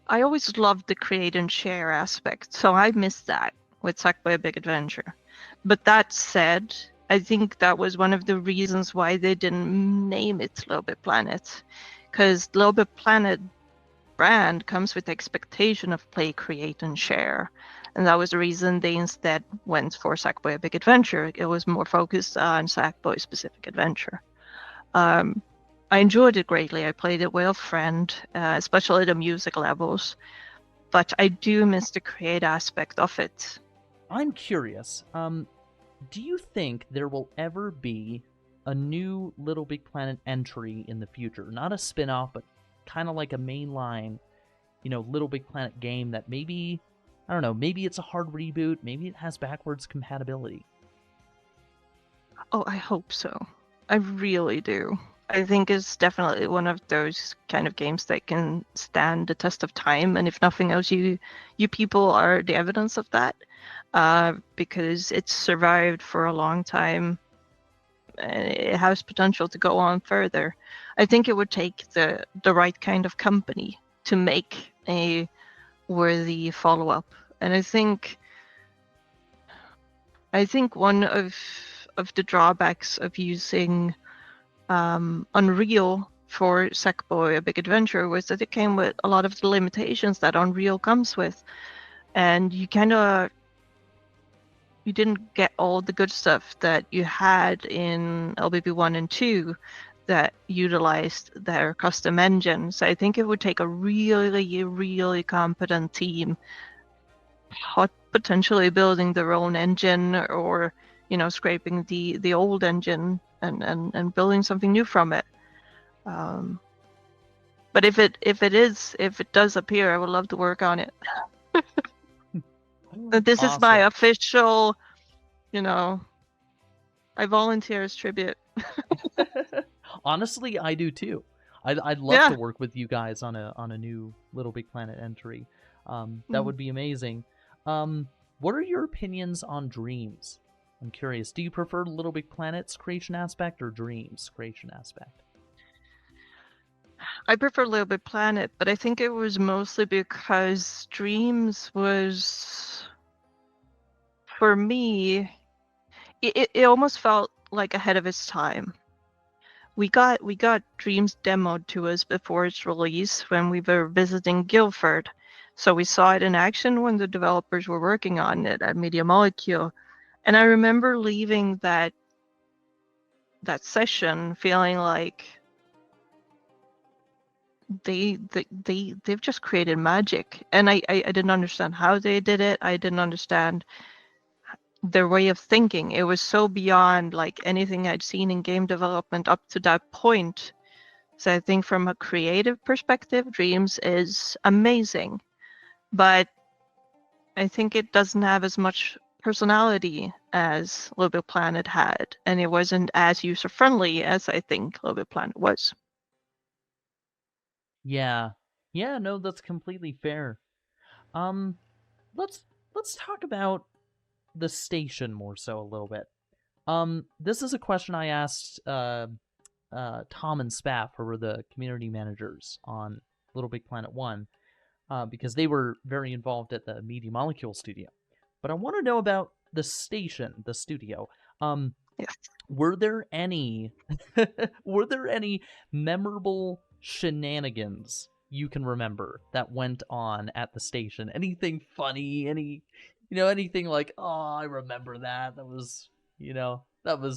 I always loved the create and share aspect, so I missed that with Sackboy: A Big Adventure. But that said, I think that was one of the reasons why they didn't name it LittleBigPlanet, because LittleBigPlanet brand comes with the expectation of play, create, and share. And that was the reason they instead went for Sackboy: A Big Adventure. It was more focused on Sackboy specific adventure. I enjoyed it greatly. I played it with a friend, especially the music levels. But I do miss the create aspect of it. I'm curious. Do you think there will ever be a new Little Big Planet entry in the future? Not a spin-off, but kind of like a mainline, Little Big Planet game that maybe, I don't know, maybe it's a hard reboot, maybe it has backwards compatibility. Oh, I hope so. I really do. I think it's definitely one of those kind of games that can stand the test of time, and if nothing else, you people are the evidence of that, because it's survived for a long time, and it has potential to go on further. I think it would take the right kind of company to make a worthy follow-up, and I think one of the drawbacks of using Unreal for Sackboy: A Big Adventure was that it came with a lot of the limitations that Unreal comes with, and you didn't get all the good stuff that you had in LBP 1 and 2 that utilized their custom engine. So I think it would take a really, really competent team potentially building their own engine, or scraping the old engine and building something new from it. But if it does appear, I would love to work on it. This Awesome. is my official, I volunteer as tribute. Honestly, I do too. I'd love to Yeah. work with you guys on a new Little Big Planet entry. That Mm. would be amazing. What are your opinions on dreams? I'm curious. Do you prefer Little Big Planet's creation aspect or Dreams' creation aspect? I prefer LittleBigPlanet, but I think it was mostly because Dreams was, for me, it almost felt like ahead of its time. We got Dreams demoed to us before its release when we were visiting Guildford, so we saw it in action when the developers were working on it at Media Molecule, and I remember leaving that session feeling like they've just created magic, and I didn't understand how they did it. I didn't understand their way of thinking. It was so beyond like anything I'd seen in game development up to that point. So I think from a creative perspective, Dreams is amazing, but I think it doesn't have as much personality as LittleBigPlanet had, and it wasn't as user friendly as I think LittleBigPlanet was. Yeah. Yeah, no, that's completely fair. Um, let's let's talk about the station more so a little bit. This is a question I asked Tom and Spaff, who were the community managers on Little Big Planet 1, because they were very involved at the Media Molecule studio. But I want to know about the station, the studio. Um, Yes. were there any were there any memorable shenanigans you can remember that went on at the station? Anything funny? Anything like, oh, I remember that. That was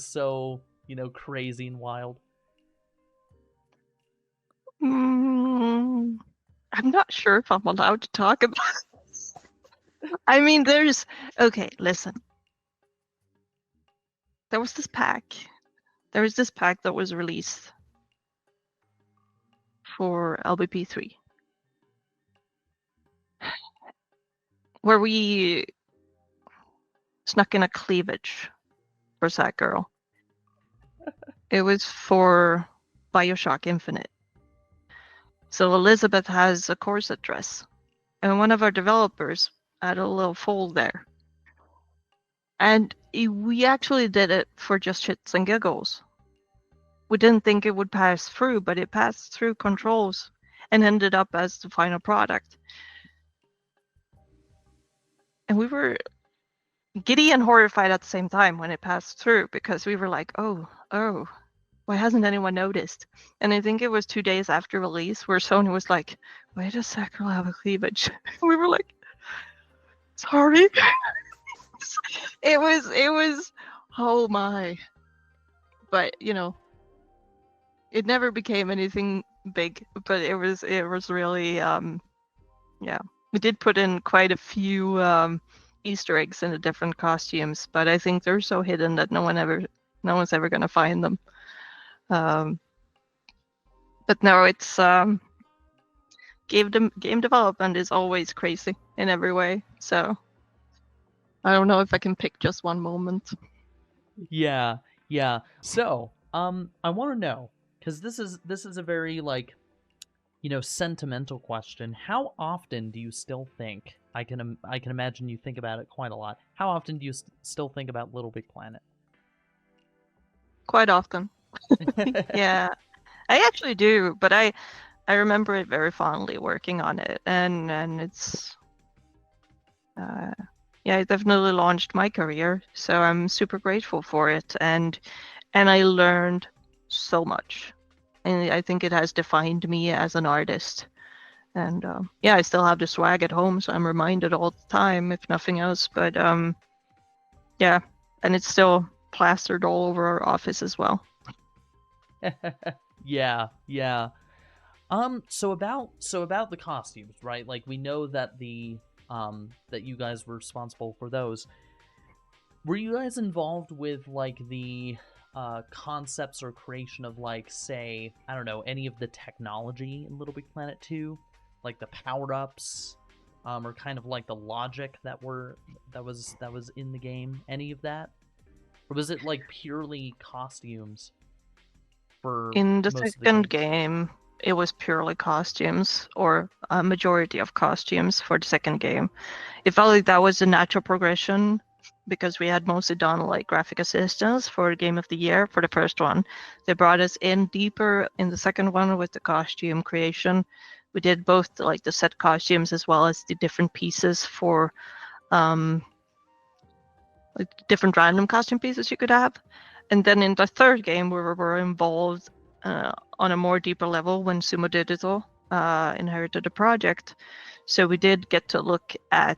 so, crazy and wild. Mm, I'm not sure if I'm allowed to talk about. I mean, okay. Listen, there was this pack. There was this pack that was released for LBP3, where we snuck in a cleavage for that girl. It was for Bioshock Infinite. So Elizabeth has a corset dress, and one of our developers had a little fold there. And we actually did it for just shits and giggles. We didn't think it would pass through, but it passed through controls and ended up as the final product. And we were giddy and horrified at the same time when it passed through, because we were like, oh, why hasn't anyone noticed? And I think it was 2 days after release where Sony was like, why does that girl have a cleavage? We were like, sorry. It was, oh my. But, it never became anything big, but it was really, yeah. We did put in quite a few Easter eggs in the different costumes, but I think they're so hidden that no one's ever gonna find them. But no, it's game development is always crazy in every way. So I don't know if I can pick just one moment. Yeah, yeah. So, I want to know, because this is a very, like, sentimental question. How often do you still think? I can imagine you think about it quite a lot. How often do you still think about Little Big Planet? Quite often. Yeah, I actually do, but I remember it very fondly working on it, and it's yeah, it definitely launched my career, so I'm super grateful for it, and I learned so much, and I think it has defined me as an artist. And yeah, I still have the swag at home, so I'm reminded all the time, if nothing else. But yeah, and it's still plastered all over our office as well. Yeah, yeah. So about the costumes, right? Like, we know that that you guys were responsible for those. Were you guys involved with, like, the concepts or creation of, like, say, I don't know, any of the technology in Little Big Planet 2? Like the power-ups, or kind of like the logic that was in the game? Any of that? Or was it, like, purely costumes for In the most of the second games? game, it was purely costumes, or a majority of costumes for the second game. It felt like that was a natural progression because we had mostly done like graphic assistance for Game of the Year for the first one. They brought us in deeper in the second one with the costume creation. We did both like the set costumes as well as the different pieces for like different random costume pieces you could have. And then in the third game, we were involved on a more deeper level when Sumo Digital inherited the project. So we did get to look at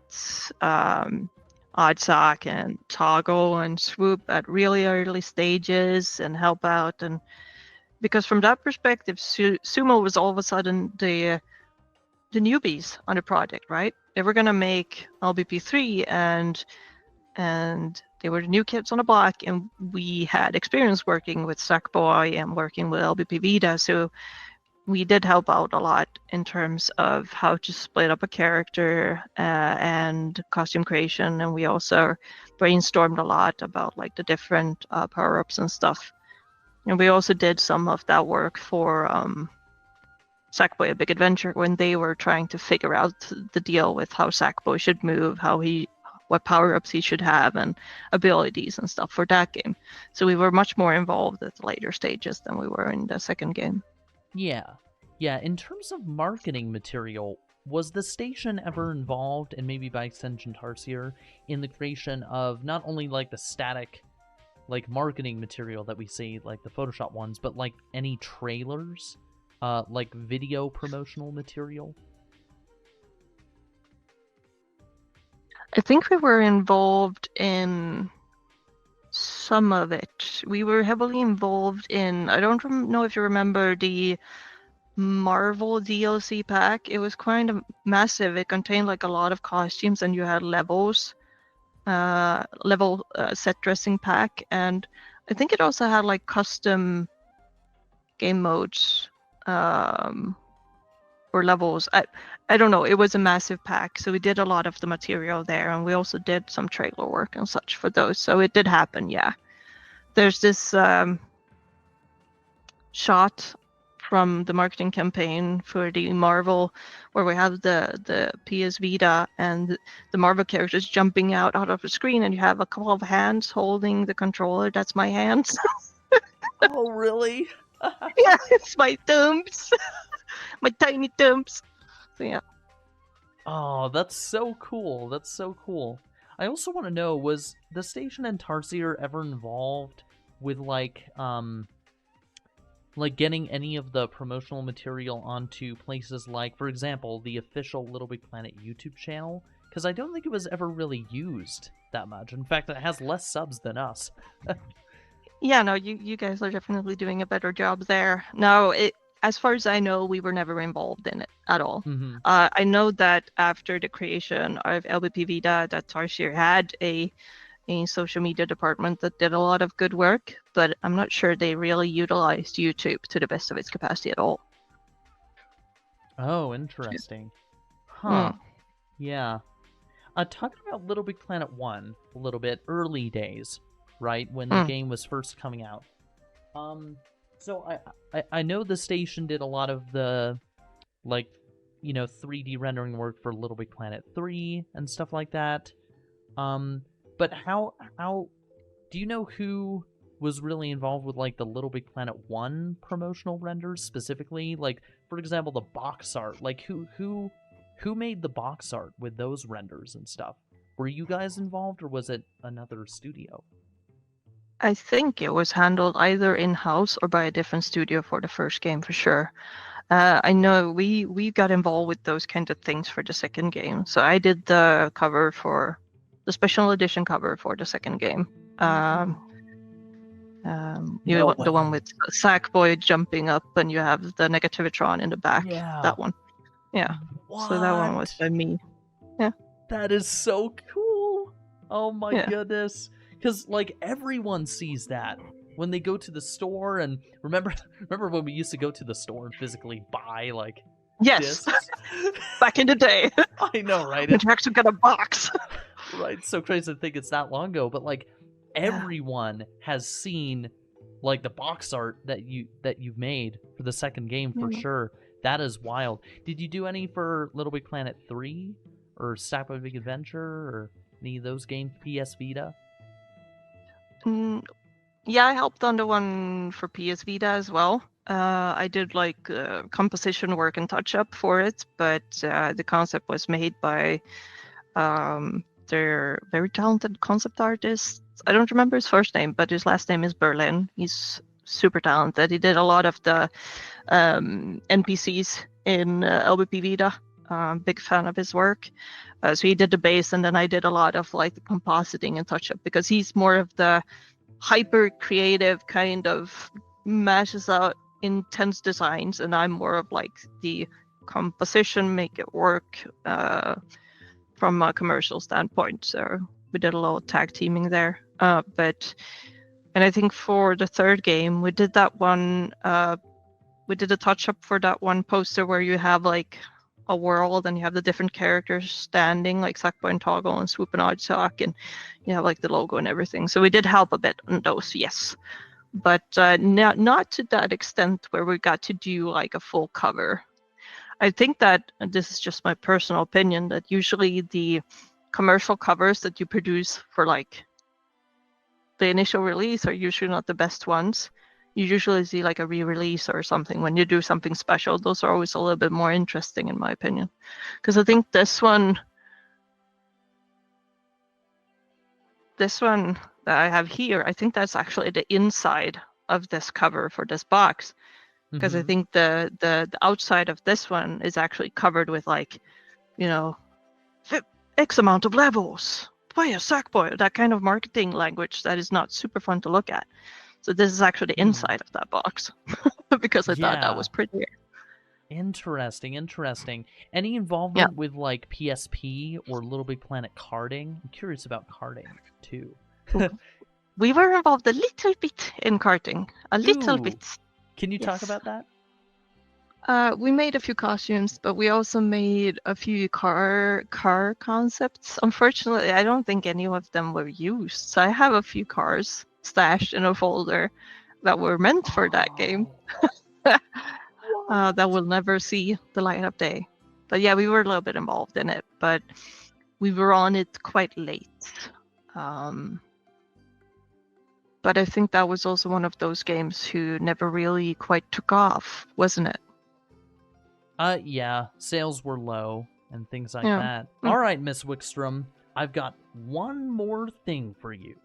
Oddsock and Toggle and Swoop at really early stages and help out. And because from that perspective, Sumo was all of a sudden the newbies on the project, right? They were gonna make LBP3 and they were the new kids on the block, and we had experience working with Sackboy and working with LBP Vita, so we did help out a lot in terms of how to split up a character and costume creation, and we also brainstormed a lot about like the different power-ups and stuff. And we also did some of that work for Sackboy: A Big Adventure when they were trying to figure out the deal with how Sackboy should move, what power-ups he should have, and abilities and stuff for that game. So we were much more involved at the later stages than we were in the second game. Yeah. In terms of marketing material, was the station ever involved, and maybe by extension Tarsier, in the creation of not only like the static like marketing material that we see, like the Photoshop ones, but like any trailers, like video promotional material? I think we were involved in some of it. We were heavily involved in, I don't know if you remember the Marvel DLC pack. It was kind of massive. It contained like a lot of costumes, and you had levels, set dressing pack, and I think it also had like custom game modes or levels. I don't know. It was a massive pack, so we did a lot of the material there, and we also did some trailer work and such for those. So it did happen, yeah. There's this shot from the marketing campaign for the Marvel, where we have the PS Vita and the Marvel characters jumping out of the screen, and you have a couple of hands holding the controller. That's my hands. Oh, really? Yeah, it's my thumbs. My tiny thumbs. So yeah. Oh, that's so cool. That's so cool. I also want to know, was the station and Tarsier ever involved with like getting any of the promotional material onto places like, for example, the official LittleBigPlanet YouTube channel? Because I don't think it was ever really used that much. In fact, it has less subs than us. Yeah, no, you guys are definitely doing a better job there. No, as far as I know, we were never involved in it at all. Mm-hmm. I know that after the creation of LBP Vita, that Tarsier had a social media department that did a lot of good work, but I'm not sure they really utilized YouTube to the best of its capacity at all. Oh, interesting. Huh. Yeah. Talking about LittleBigPlanet 1 a little bit, early days, right, when the game was first coming out. So I know the station did a lot of the, like, 3D rendering work for LittleBigPlanet 3 and stuff like that. But how do you know who was really involved with like the LittleBigPlanet 1 promotional renders specifically? Like, for example, the box art. Like, who made the box art with those renders and stuff? Were you guys involved, or was it another studio? I think it was handled either in-house or by a different studio for the first game, for sure. I know we got involved with those kind of things for the second game. So I did the cover for the special edition cover for the second game. The one with Sackboy jumping up, and you have the Negativitron in the back. Yeah. That one. Yeah. What? So that one was by me. Yeah. That is so cool. Oh my Yeah. goodness. Because, like, everyone sees that when they go to the store. And remember when we used to go to the store and physically buy, like, yes, discs? back in the day. I know, right? When you actually got a box. Right, it's so crazy to think it's that long ago. But, like, everyone has seen like the box art that you've made for the second game for sure. That is wild. Did you do any for Little Big Planet 3 or Sackboy Big Adventure or any of those games? PS Vita? Yeah, I helped on the one for PS Vita as well. I did like composition work and touch up for it, but the concept was made by their very talented concept artist. I don't remember his first name, but his last name is Berlin. He's super talented. He did a lot of the NPCs in LBP Vita. Big fan of his work. So he did the base, and then I did a lot of like the compositing and touch up because he's more of the hyper creative kind of mashes out intense designs, and I'm more of like the composition, make it work from a commercial standpoint. So we did a lot of tag teaming there. And I think for the third game, we did that one. We did a touch up for that one poster where you have like a world and you have the different characters standing, like Sackboy and Toggle and Swoop and Oddsock, and you have like the logo and everything. So we did help a bit on those, yes, but not to that extent where we got to do like a full cover. I think that, and this is just my personal opinion, that usually the commercial covers that you produce for like the initial release are usually not the best ones. You usually see like a re-release or something when you do something special. Those are always a little bit more interesting in my opinion, because I think this one that I have here, I think that's actually the inside of this cover for this box, because I think the outside of this one is actually covered with like, you know, X amount of levels, play a Sackboy, that kind of marketing language that is not super fun to look at. So this is actually the inside of that box because I thought that was prettier. Interesting. Any involvement with like PSP or Little Big Planet carding? I'm curious about carding too. We were involved a little bit in karting, a little bit. Can you talk about that? We made a few costumes, but we also made a few car concepts. Unfortunately, I don't think any of them were used. So I have a few cars stashed in a folder that were meant for that game that will never see the light of day. But yeah, we were a little bit involved in it, but we were on it quite late. But I think that was also one of those games who never really quite took off, wasn't it? Yeah, sales were low and things like that. All right, Miss Wikström, I've got one more thing for you.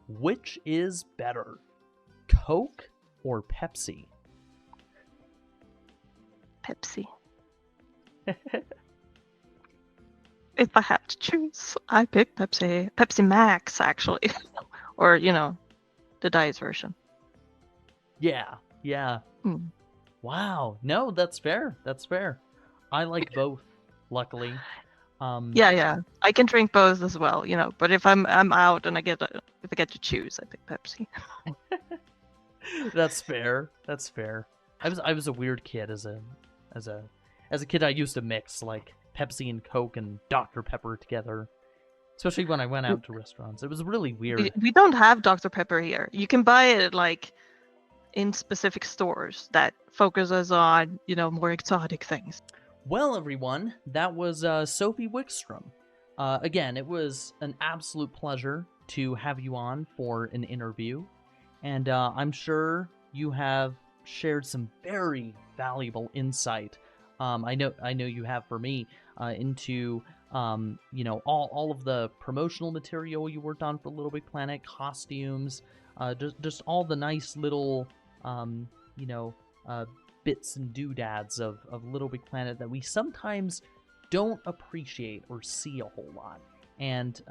Which is better, Coke or Pepsi? Pepsi. If I had to choose, I pick Pepsi. Pepsi Max, actually. Or, the diet version. Yeah. Wow. No, that's fair. I like both, luckily. Yeah. I can drink both as well, but if I'm out and if I get to choose, I pick Pepsi. That's fair. I was a weird kid as a kid. I used to mix like Pepsi and Coke and Dr. Pepper together, especially when I went out to restaurants. It was really weird. We don't have Dr. Pepper here. You can buy it like in specific stores that focuses on, more exotic things. Well, everyone, that was Sophie Wikström. Again, it was an absolute pleasure to have you on for an interview, and I'm sure you have shared some very valuable insight. I know you have for me into all of the promotional material you worked on for Little Big Planet, costumes, just all the nice little bits and doodads of Little Big Planet that we sometimes don't appreciate or see a whole lot, and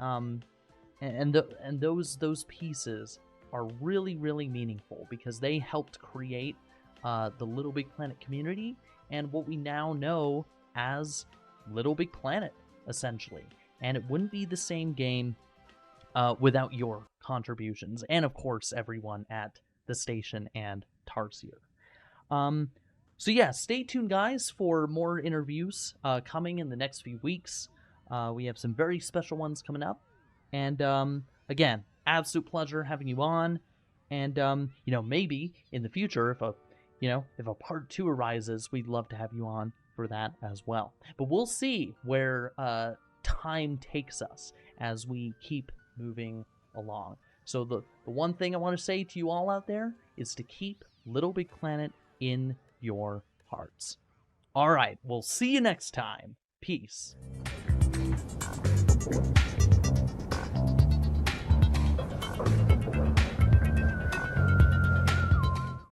those pieces are really, really meaningful because they helped create the Little Big Planet community and what we now know as Little Big Planet, essentially. And it wouldn't be the same game without your contributions, and of course everyone at the station and Tarsier. So yeah, stay tuned, guys, for more interviews coming in the next few weeks. We have some very special ones coming up, and again, absolute pleasure having you on. And maybe in the future, if a part 2 arises, we'd love to have you on for that as well. But we'll see where time takes us as we keep moving along. So the one thing I want to say to you all out there is to keep Little Big Planet in your hearts. All right, we'll see you next time. Peace.